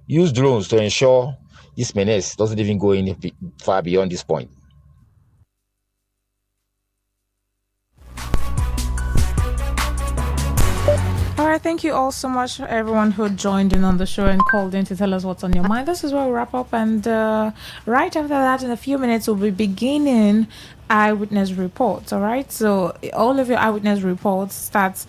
F: Use drones to ensure this menace doesn't even go any far beyond this point.
D: All right, thank you all so much, everyone who joined in on the show and called in to tell us what's on your mind. This is where we wrap up, and right after that, in a few minutes, we'll be beginning eyewitness reports. All right, so all of your eyewitness reports, starts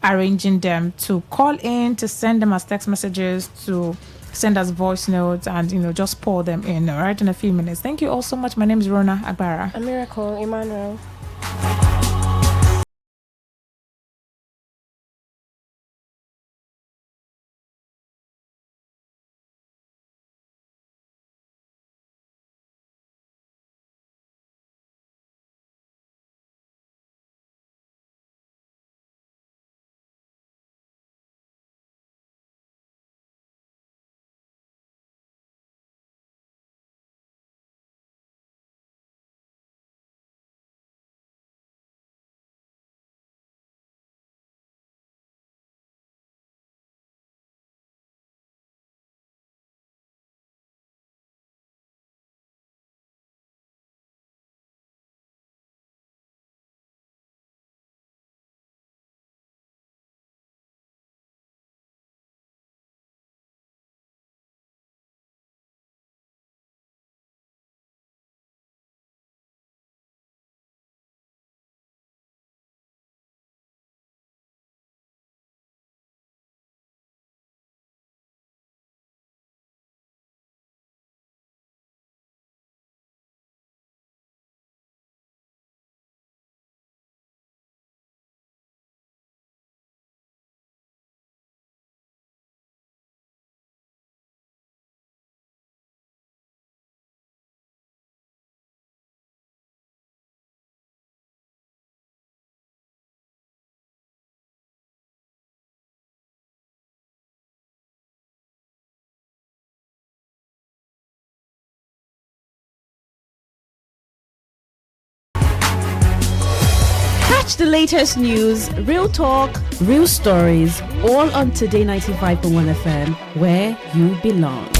D: arranging them to call in, to send them as text messages, to send us voice notes, and just pour them in. All right, in a few minutes. Thank you all so much. My name is Rona Agbara.
S: A miracle, Emmanuel.
G: Catch the latest news, real talk, real stories, all on Today 95.1 FM, where you belong.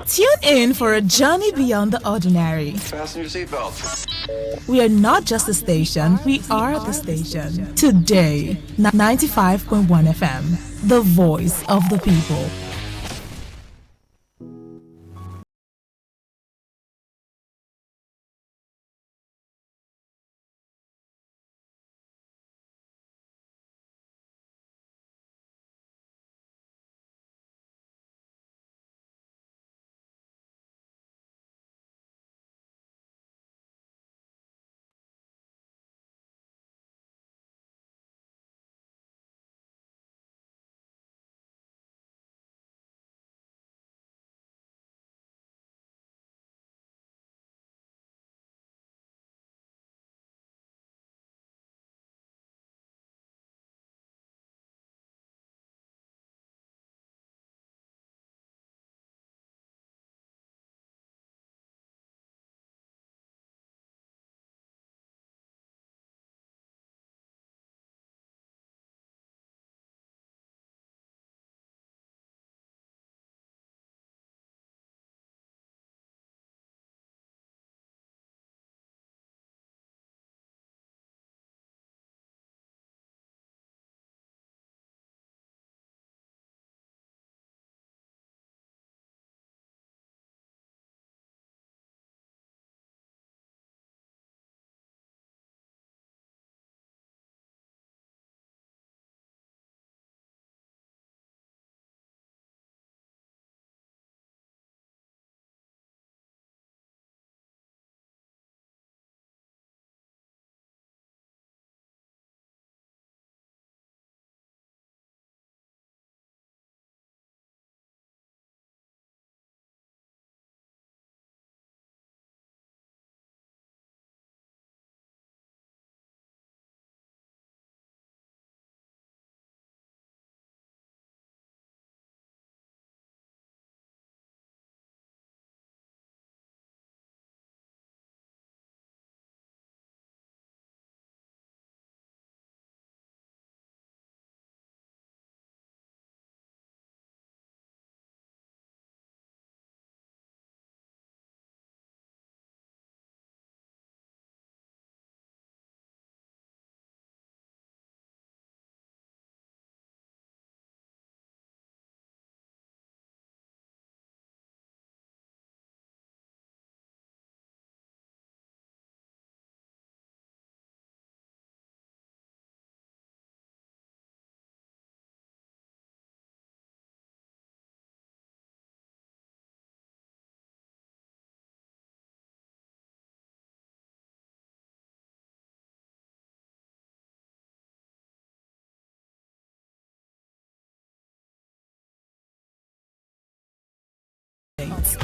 D: Tune in for a journey beyond the ordinary.
H: Fasten your seatbelts.
D: We are not just a station, we are the station. Today, 95.1 FM, the voice of the people.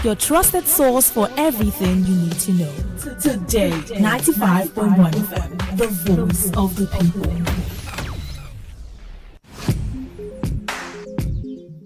D: Your trusted source for everything you need to know. Today, 95.1 FM, the voice of the people.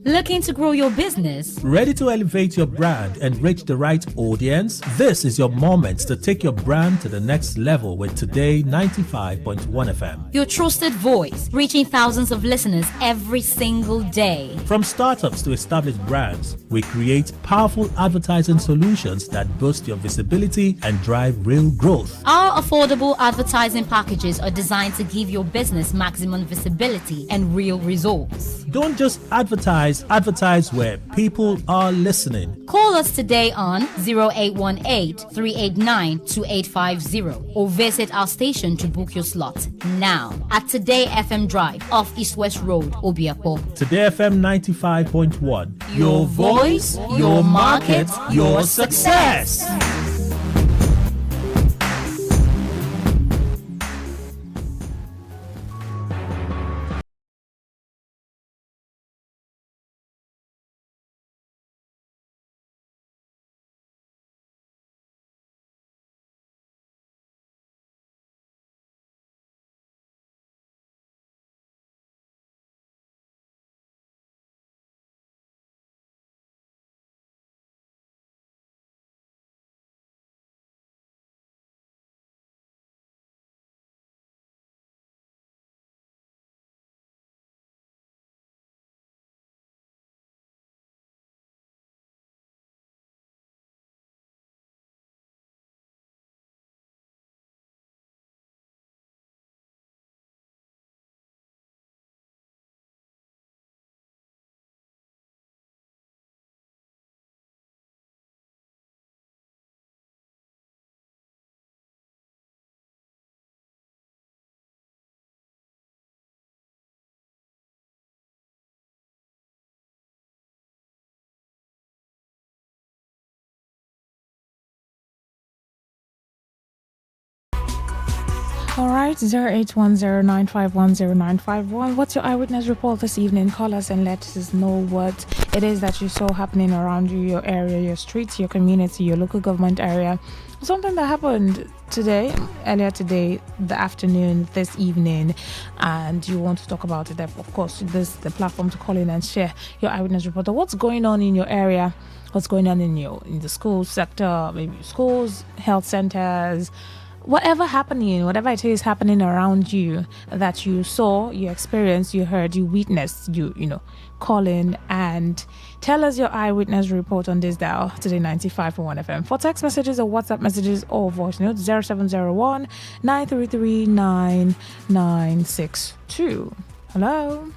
O: Looking to grow your business?
P: Ready to elevate your brand and reach the right audience? This is your moment to take your brand to the next level with Today 95.1 FM.
O: Your trusted voice, reaching thousands of listeners every single day.
P: From startups to established brands, we create powerful advertising solutions that boost your visibility and drive real growth.
O: Our affordable advertising packages are designed to give your business maximum visibility and real results.
P: Don't just advertise where people are listening.
O: Call us today on 0818-389-2850 or visit our station to book your slot now at Today FM Drive off East West Road, Obiapo.
P: Today FM 95.1.
O: Your voice, your market, your success.
D: All right, 0810951091. What's your eyewitness report this evening? Call us and let us know what it is that you saw happening around you, your area, your streets, your community, your local government area. Something that happened today, earlier today, the afternoon, this evening, and you want to talk about it. Of course, this is the platform to call in and share your eyewitness report. What's going on in your area? What's going on in the school sector, maybe schools, health centers, whatever it is happening around you that you saw, you experienced, you heard, you witnessed, call in and tell us your eyewitness report on this dial today 95.1 FM. For text messages or WhatsApp messages or voice notes 0701 933 9962. Hello.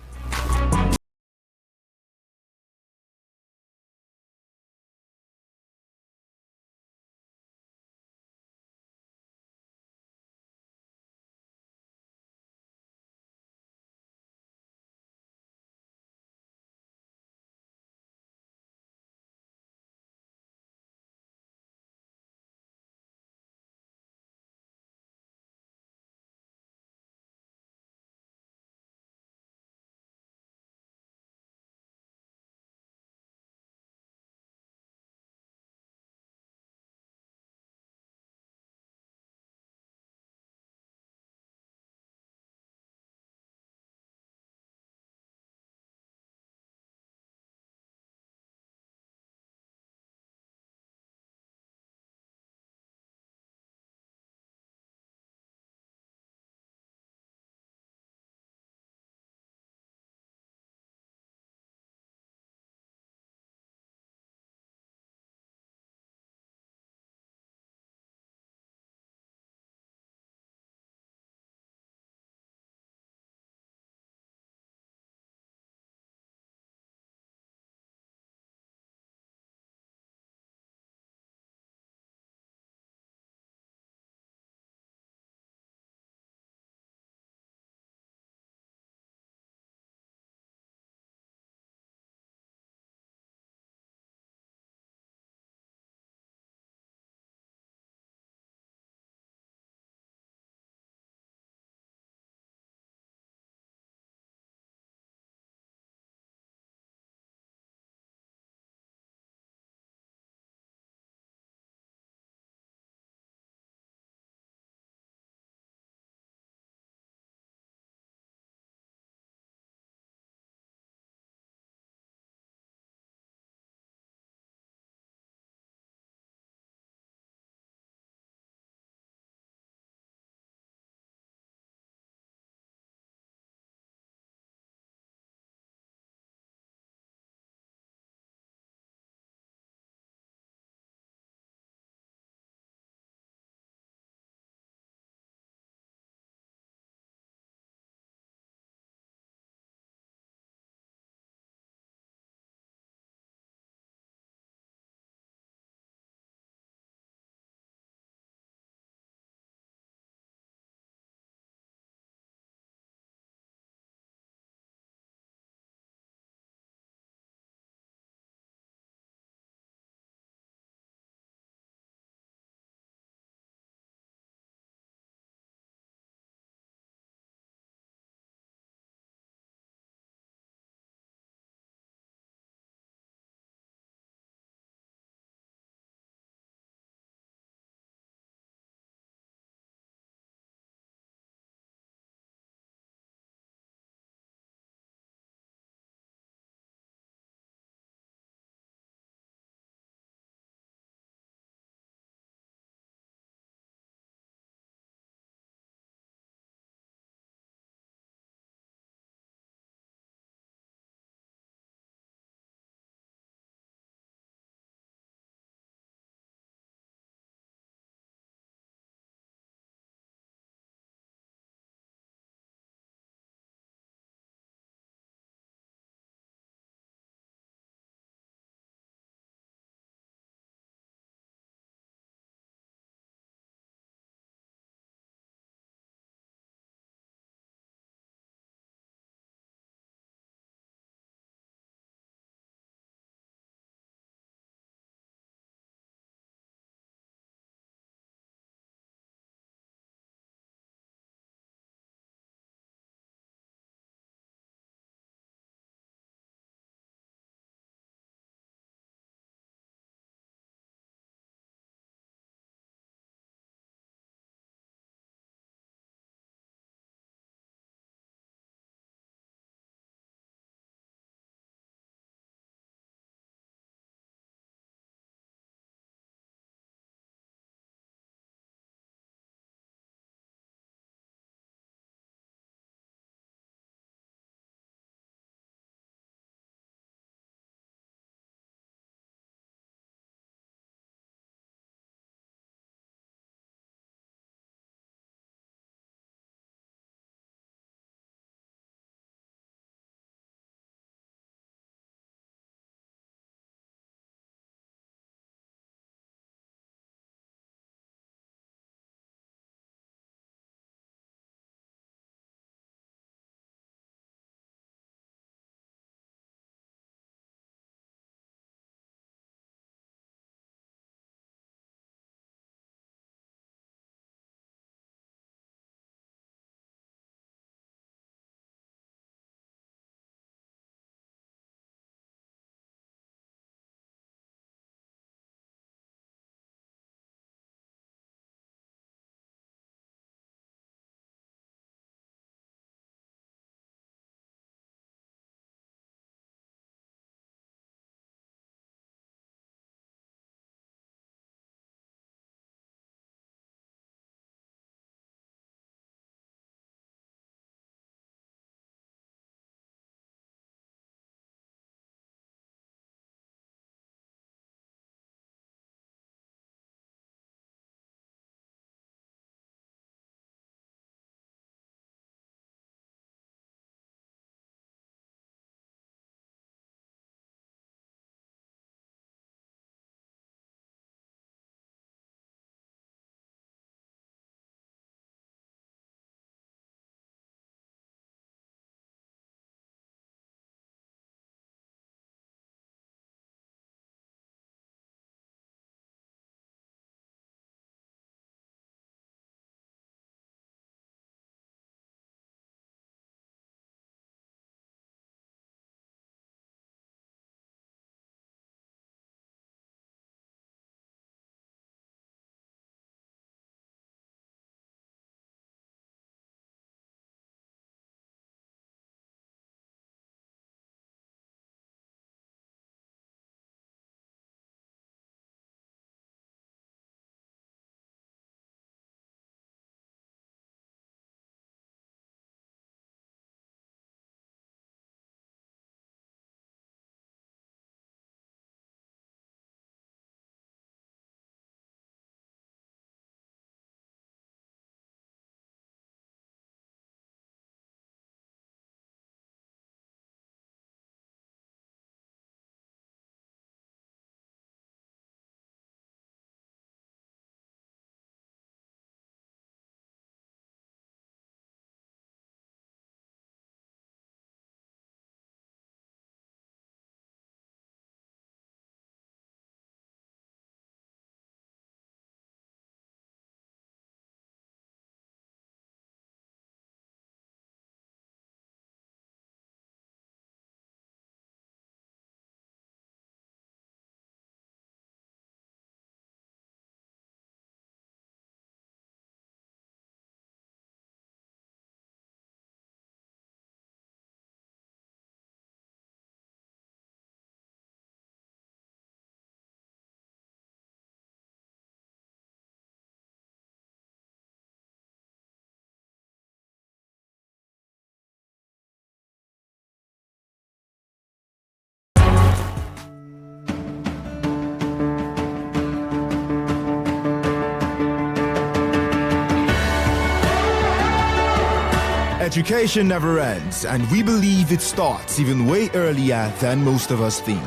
H: Education never ends, and we believe it starts even way earlier than most of us think.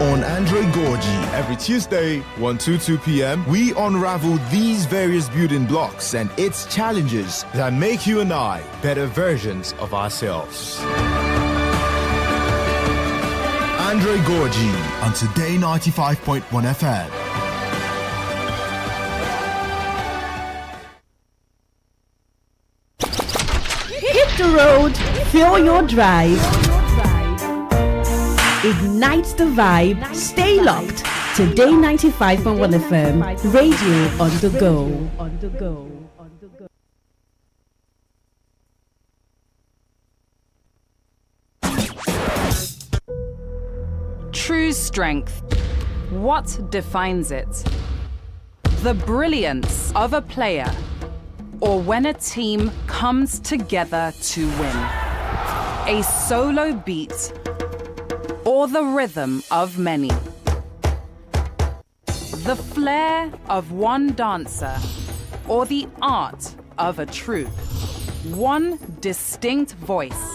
H: On Android Gorgie, every Tuesday, 1 to 2 p.m., we unravel these various building blocks and its challenges that make you and I better versions of ourselves. Android Gorgie on Today 95.1 FM.
G: Hit the road, fill your drive. Ignite the vibe, stay locked. Today 95.1 FM, radio on the go.
V: True strength. What defines it? The brilliance of a player, or when a team comes together to win. A solo beat, or the rhythm of many. The flair of one dancer, or the art of a troupe. One distinct voice,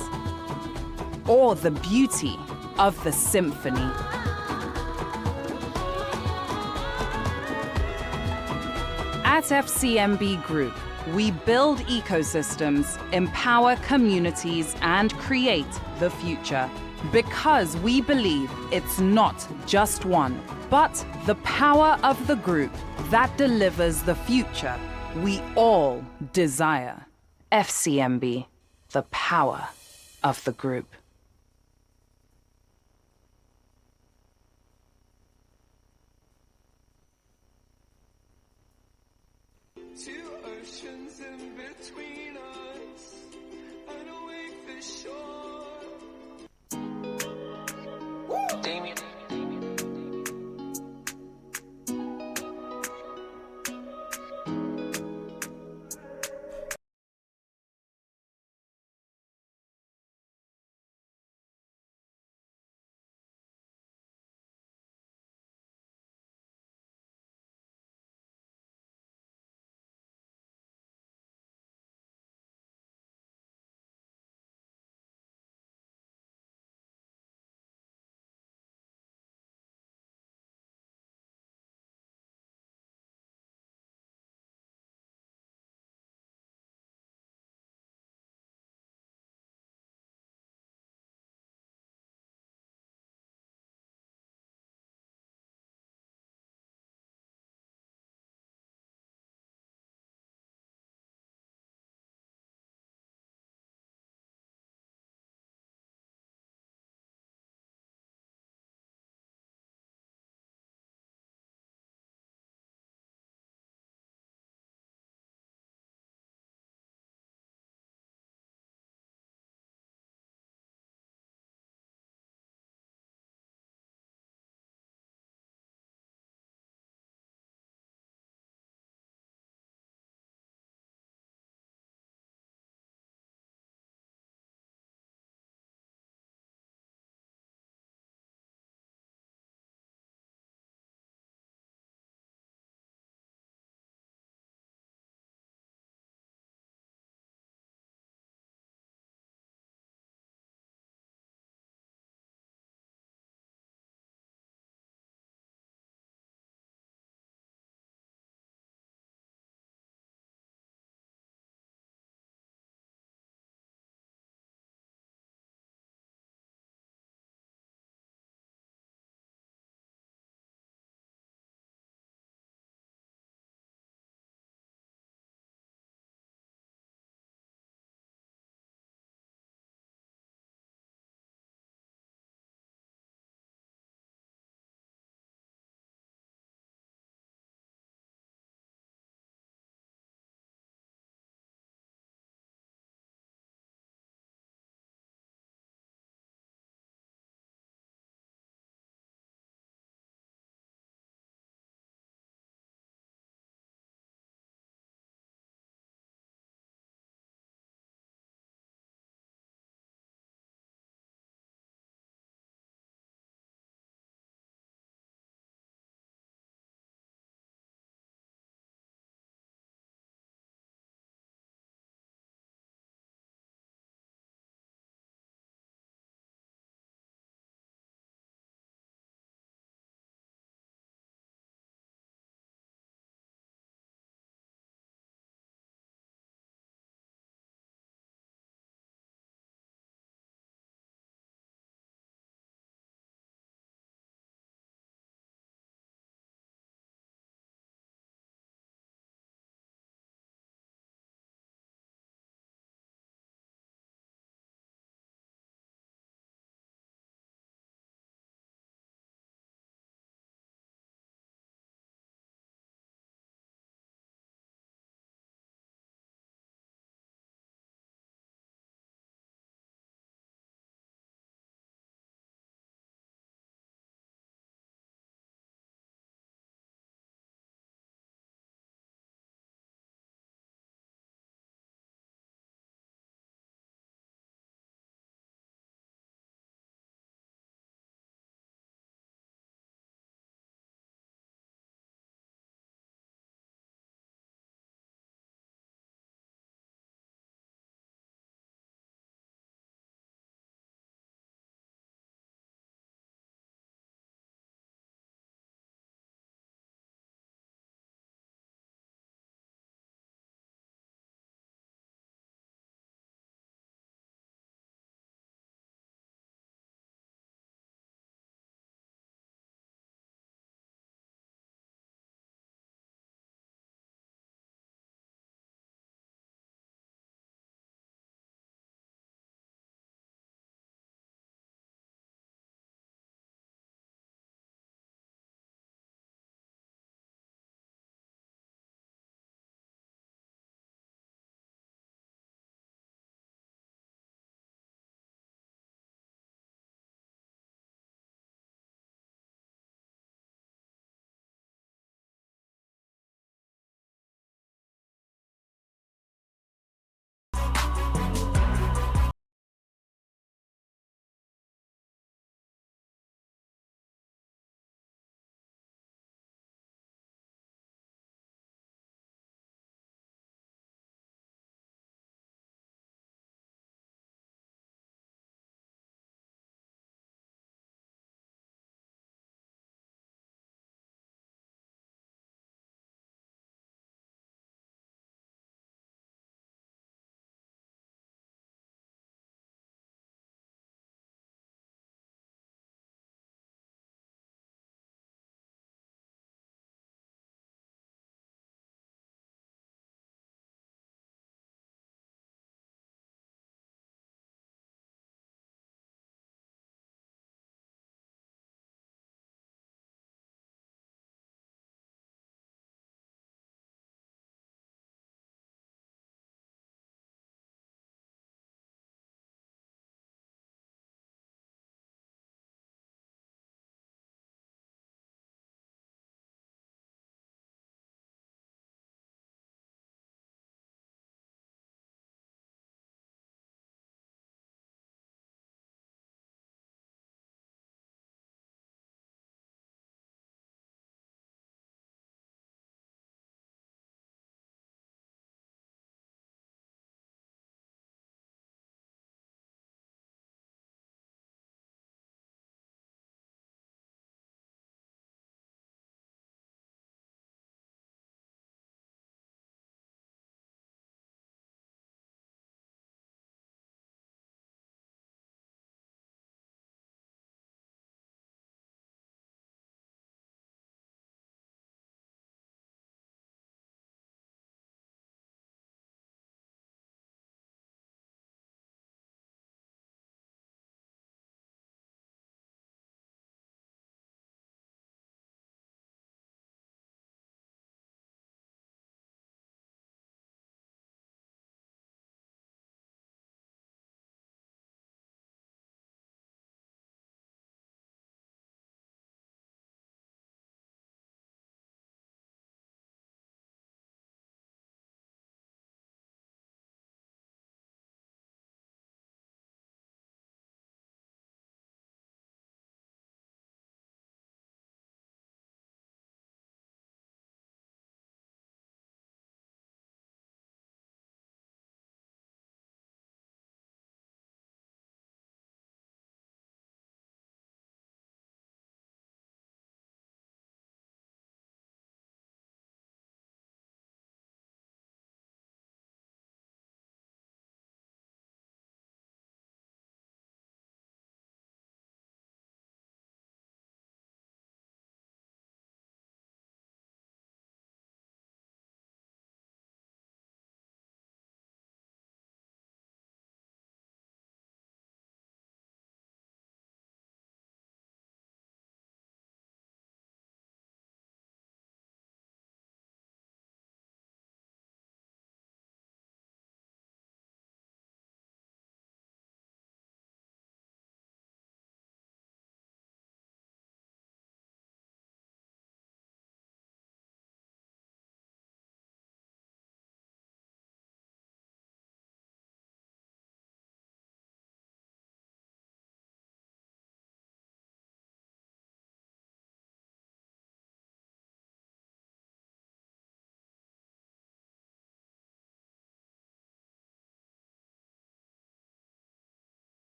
V: or the beauty of the symphony. At FCMB Group, we build ecosystems, empower communities, and create the future. Because we believe it's not just one, but the power of the group that delivers the future we all desire. FCMB, the power of the group.
W: Two oceans in between us, and away for sure. Damien.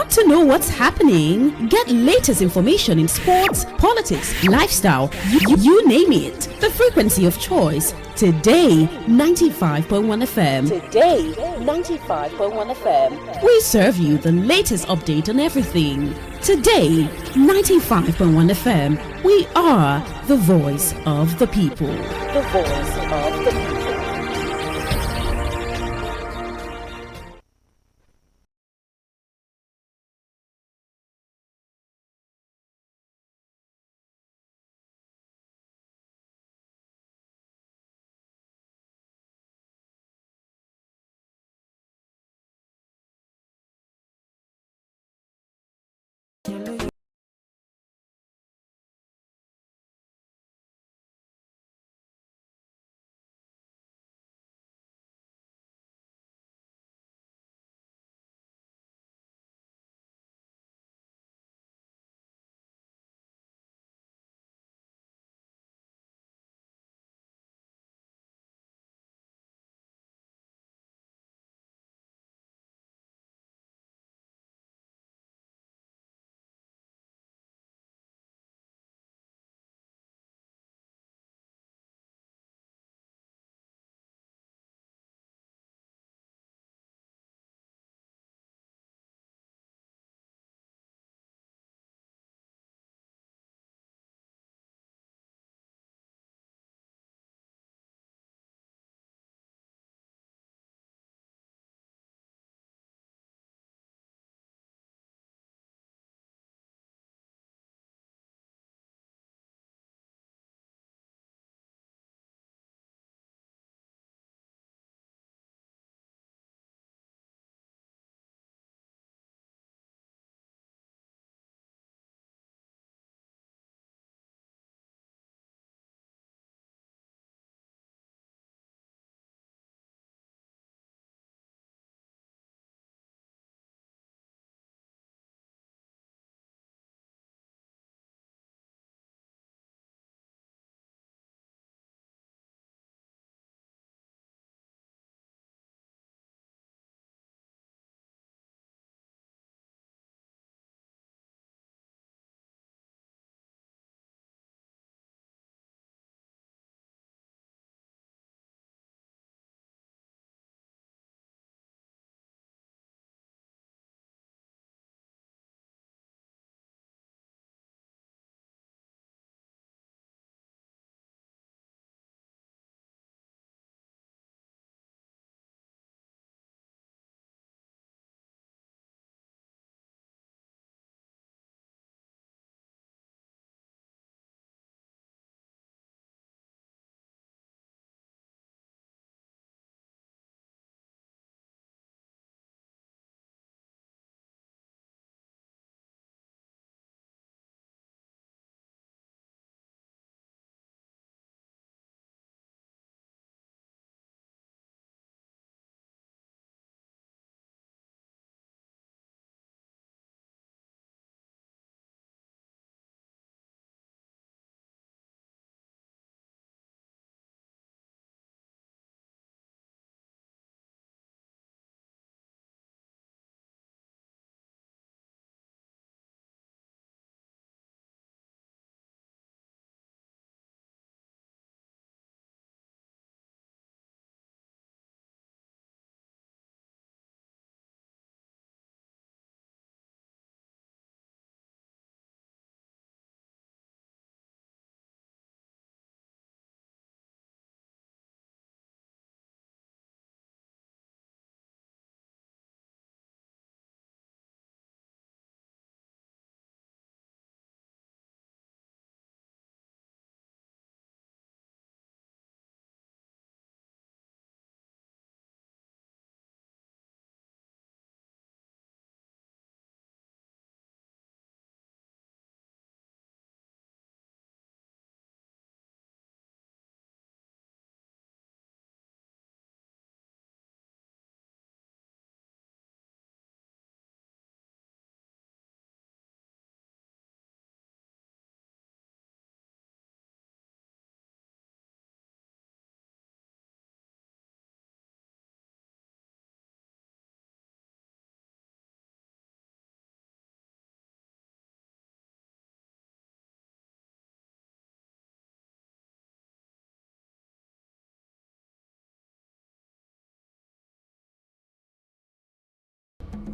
G: Want to know what's happening? Get latest information in sports, politics, lifestyle, you name it. The frequency of choice. Today 95.1 FM. Today 95.1 FM. We serve you the latest update on everything. Today 95.1 FM. We are the voice of the people. The voice of the people.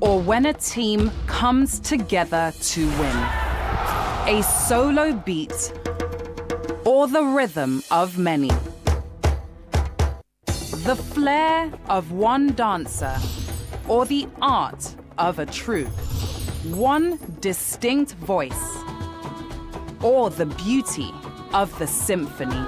V: or when a team comes together to win. A solo beat or the rhythm of many. The flair of one dancer or the art of a troupe. One distinct voice or the beauty of the symphony.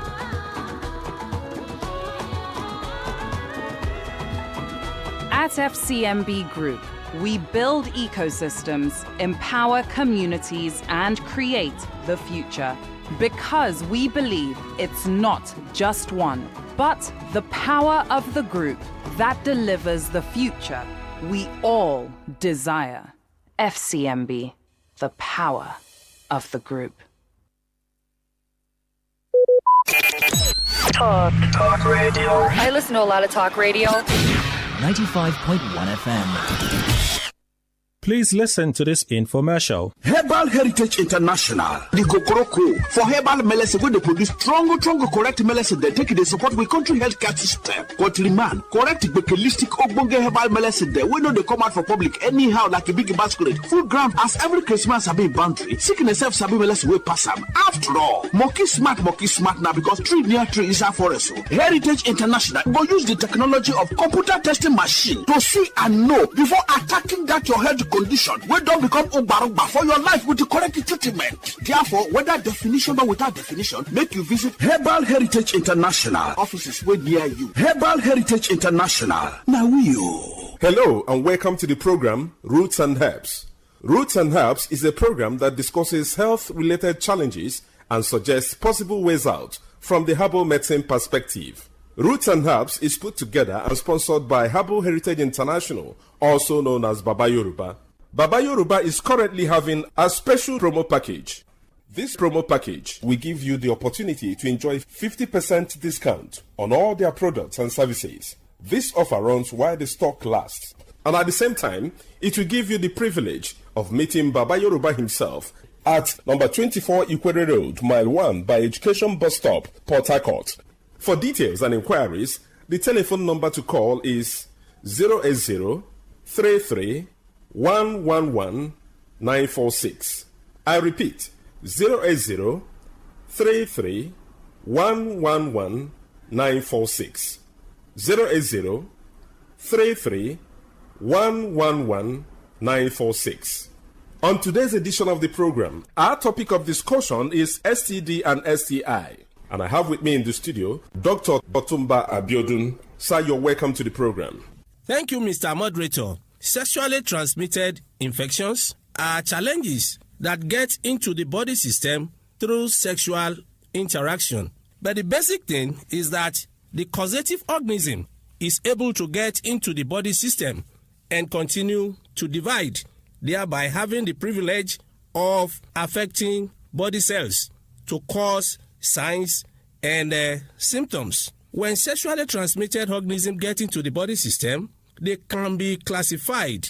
V: At FCMB Group, we build ecosystems, empower communities, and create the future. Because we believe it's not just one, but the power of the group that delivers the future we all desire. FCMB, the power of the group.
B: Talk radio. I listen to a lot of talk radio.
I: 95.1 FM.
P: Please listen to this infomercial.
J: Herbal Heritage International, the Kokoroko, for herbal medicine where they produce strong, correct medicine they take the support with country healthcare system. Country man, correct holistic ogbonge herbal medicine there. We know they come out for public anyhow like a big basket. Full ground as every Christmas have been boundary. Sickness self sabi medicine will pass them. After all, monkey smart now because tree near tree is a forest. Heritage International will use the technology of computer testing machine to see and know before attacking that your health condition. We don't become Ubarugba for your life with the correct treatment. Therefore, whether definition or without definition, make you visit Herbal Heritage International. Offices way near you. Herbal Heritage International. Now you.
X: Hello and welcome to the program Roots and Herbs. Roots and Herbs is a program that discusses health-related challenges and suggests possible ways out from the herbal medicine perspective. Roots and Herbs is put together and sponsored by Herbal Heritage International, also known as Baba Yoruba. Baba Yoruba is currently having a special promo package. This promo package will give you the opportunity to enjoy 50% discount on all their products and services. This offer runs while the stock lasts. And at the same time, it will give you the privilege of meeting Baba Yoruba himself at number 24 Ikwere Road, Mile 1 by Education Bus Stop, Port Harcourt. For details and inquiries, the telephone number to call is 080-33-111-946. I repeat, 080-33-111-946. 080-33-111-946. On today's edition of the program, our topic of discussion is STD and STI. And I have with me in the studio, Dr. Otumba Abiodun. Sir, you're welcome to the program.
Y: Thank you, Mr. Moderator. Sexually transmitted infections are challenges that get into the body system through sexual interaction. But the basic thing is that the causative organism is able to get into the body system and continue to divide, thereby having the privilege of affecting body cells to cause signs and symptoms. When sexually transmitted organisms get into the body system, they can be classified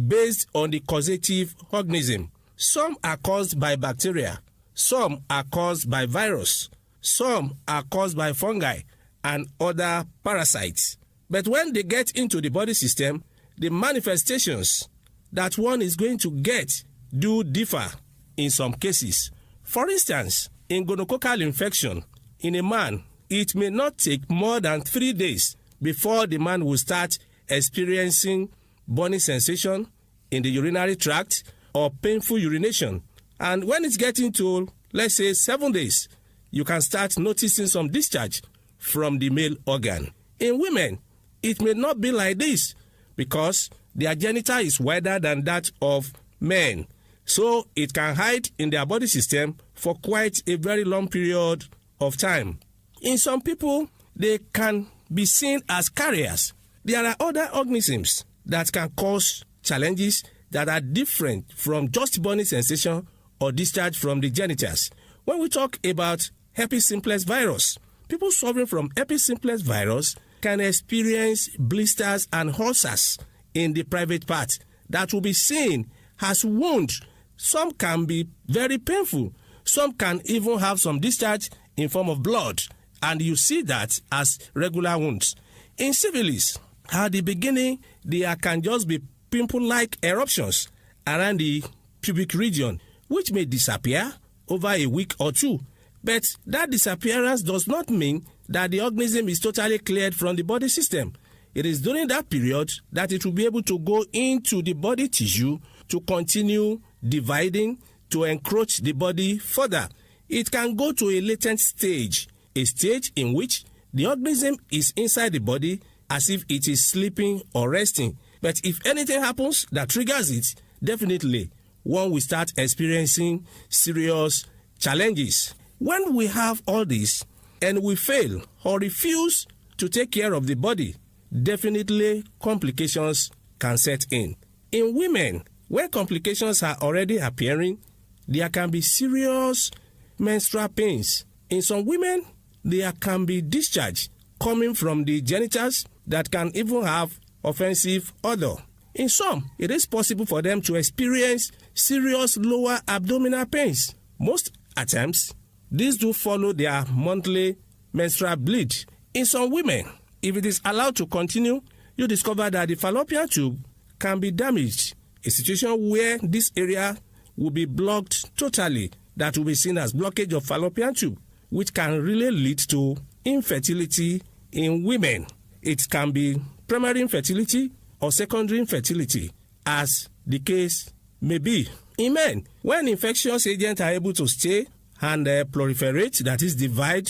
Y: based on the causative organism. Some are caused by bacteria, some are caused by virus, some are caused by fungi and other parasites. But when they get into the body system, the manifestations that one is going to get do differ in some cases. For instance, in gonococcal infection, in a man, it may not take more than 3 days before the man will start experiencing burning sensation in the urinary tract or painful urination. And when it's getting to, let's say, 7 days, you can start noticing some discharge from the male organ. In women, it may not be like this because their genital is wider than that of men. So it can hide in their body system for quite a very long period of time. In some people, they can be seen as carriers. There are other organisms that can cause challenges that are different from just burning sensation or discharge from the genitals. When we talk about herpes simplex virus, people suffering from herpes simplex virus can experience blisters and ulcers in the private part that will be seen as wounds. Some can be very painful. Some can even have some discharge in form of blood, and you see that as regular wounds. In syphilis, at the beginning, there can just be pimple-like eruptions around the pubic region, which may disappear over a week or two. But that disappearance does not mean that the organism is totally cleared from the body system. It is during that period that it will be able to go into the body tissue to continue dividing, to encroach the body further. It can go to a latent stage, a stage in which the organism is inside the body as if it is sleeping or resting. But if anything happens that triggers it, definitely one will start experiencing serious challenges. When we have all this and we fail or refuse to take care of the body, definitely complications can set in. In women, when complications are already appearing, there can be serious menstrual pains. In some women, there can be discharge coming from the genitals that can even have offensive odor. In some, it is possible for them to experience serious lower abdominal pains. Most attempts, these do follow their monthly menstrual bleed. In some women, if it is allowed to continue, you discover that the fallopian tube can be damaged, a situation where this area will be blocked totally. That will be seen as blockage of fallopian tube, which can really lead to infertility in women. It can be primary infertility or secondary infertility, as the case may be. In men, when infectious agents are able to stay and proliferate, that is divide,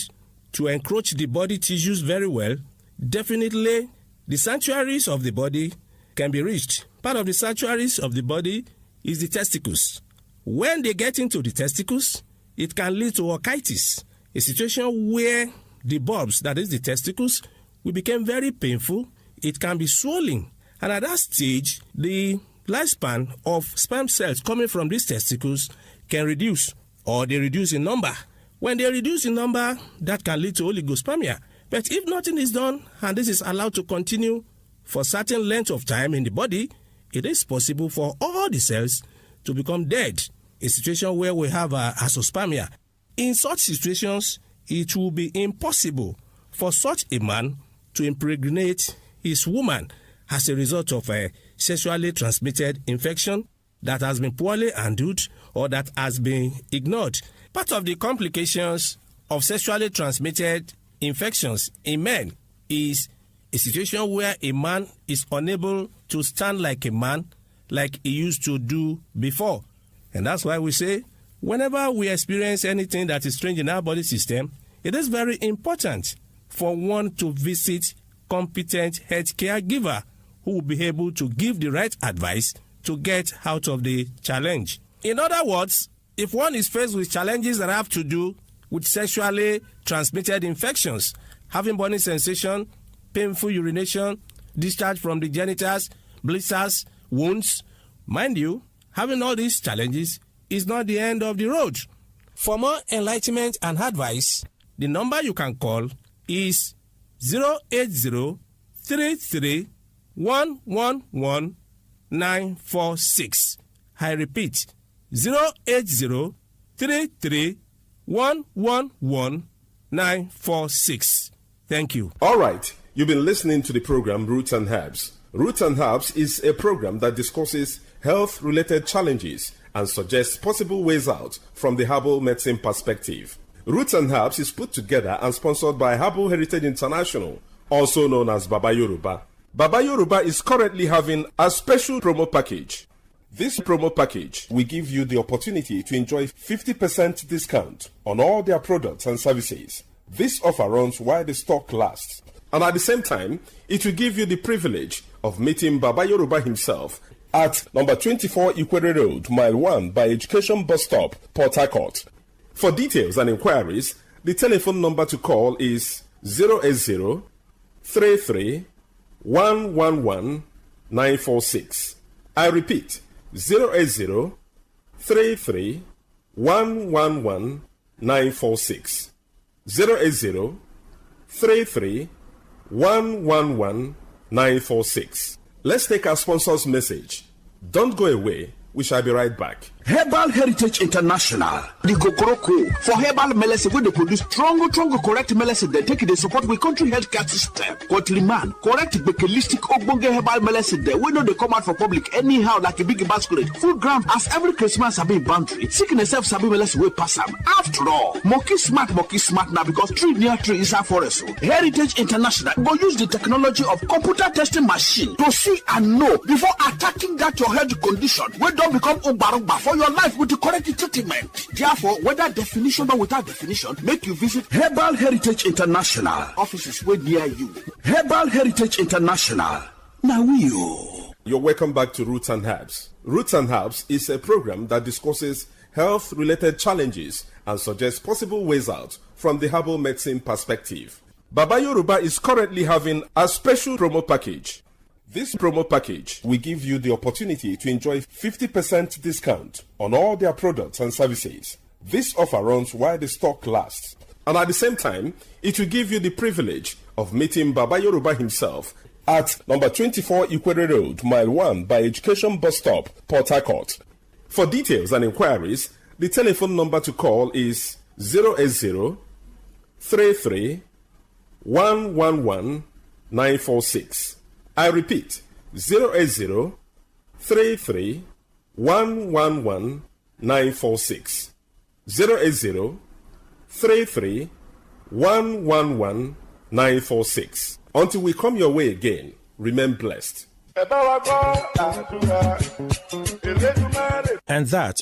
Y: to encroach the body tissues very well, definitely the sanctuaries of the body can be reached. Part of the sanctuaries of the body is the testicles. When they get into the testicles, it can lead to orchitis, a situation where the bulbs, that is the testicles, will become very painful. It can be swollen. And at that stage, the lifespan of sperm cells coming from these testicles can reduce, or they reduce in number. When they reduce in number, that can lead to oligospermia. But if nothing is done, and this is allowed to continue for a certain length of time in the body, it is possible for all the cells to become dead, a situation where we have azoospermia. In such situations, it will be impossible for such a man to impregnate his woman as a result of a sexually transmitted infection that has been poorly handled or that has been ignored. Part of the complications of sexually transmitted infections in men is a situation where a man is unable to stand like a man like he used to do before. And that's why we say, whenever we experience anything that is strange in our body system, it is very important for one to visit competent health caregiver who will be able to give the right advice to get out of the challenge. In other words, if one is faced with challenges that have to do with sexually transmitted infections, having burning sensation, painful urination, discharge from the genitals, blisters, wounds, mind you, having all these challenges is not the end of the road. For more enlightenment and advice, the number you can call is 080-33-111-946. I repeat, 080-33-111-946. Thank you.
X: All right, you've been listening to the program Roots and Herbs. Roots and Herbs is a program that discusses health-related challenges and suggests possible ways out from the herbal medicine perspective. Roots and Herbs is put together and sponsored by Herbal Heritage International, also known as Baba Yoruba. Baba Yoruba is currently having a special promo package. This promo package will give you the opportunity to enjoy 50% discount on all their products and services. This offer runs while the stock lasts. And at the same time, it will give you the privilege of meeting Baba Yoruba himself at number 24 Ikwere Road, Mile 1 by Education Bus Stop, Port Harcourt. For details and inquiries, the telephone number to call is 080-33-111-946. I repeat, 080-33-111-946. 080-33-111-946. Let's take our sponsor's message. Don't go away. We shall be right back.
J: Herbal Heritage International, the Kokoroko for herbal medicine where they produce strong, correct medicine. They take it, they support the country healthcare system. Quatliman, correct bakelistic ogbonge herbal medicine. They know they come out for public anyhow like a big basket. Full ground as every Christmas have been boundary. Sickness self sabi medicine will pass them. After all, monkey smart now because tree near tree is our forest. Heritage International will use the technology of computer testing machine to see and know before attacking that your health condition. We don't become ubarugba for your life with the correct treatment. Therefore, whether definition or without definition, make you visit Herbal Heritage International. Offices way near you. Herbal Heritage International. Now
X: You're welcome back to Roots and Herbs. Roots and Herbs is a program that discusses health-related challenges and suggests possible ways out from the herbal medicine perspective. Baba Yoruba is currently having a special promo package. This promo package will give you the opportunity to enjoy 50% discount on all their products and services. This offer runs while the stock lasts. And at the same time, it will give you the privilege of meeting Baba Yoruba himself at number 24 Ikwere Road, Mile 1 by Education Bus Stop, Port Harcourt. For details and inquiries, the telephone number to call is 080 33 111 946. I repeat, 080 33 111 946. 080 33 111 946. Until we come your way again, remain blessed.
P: And that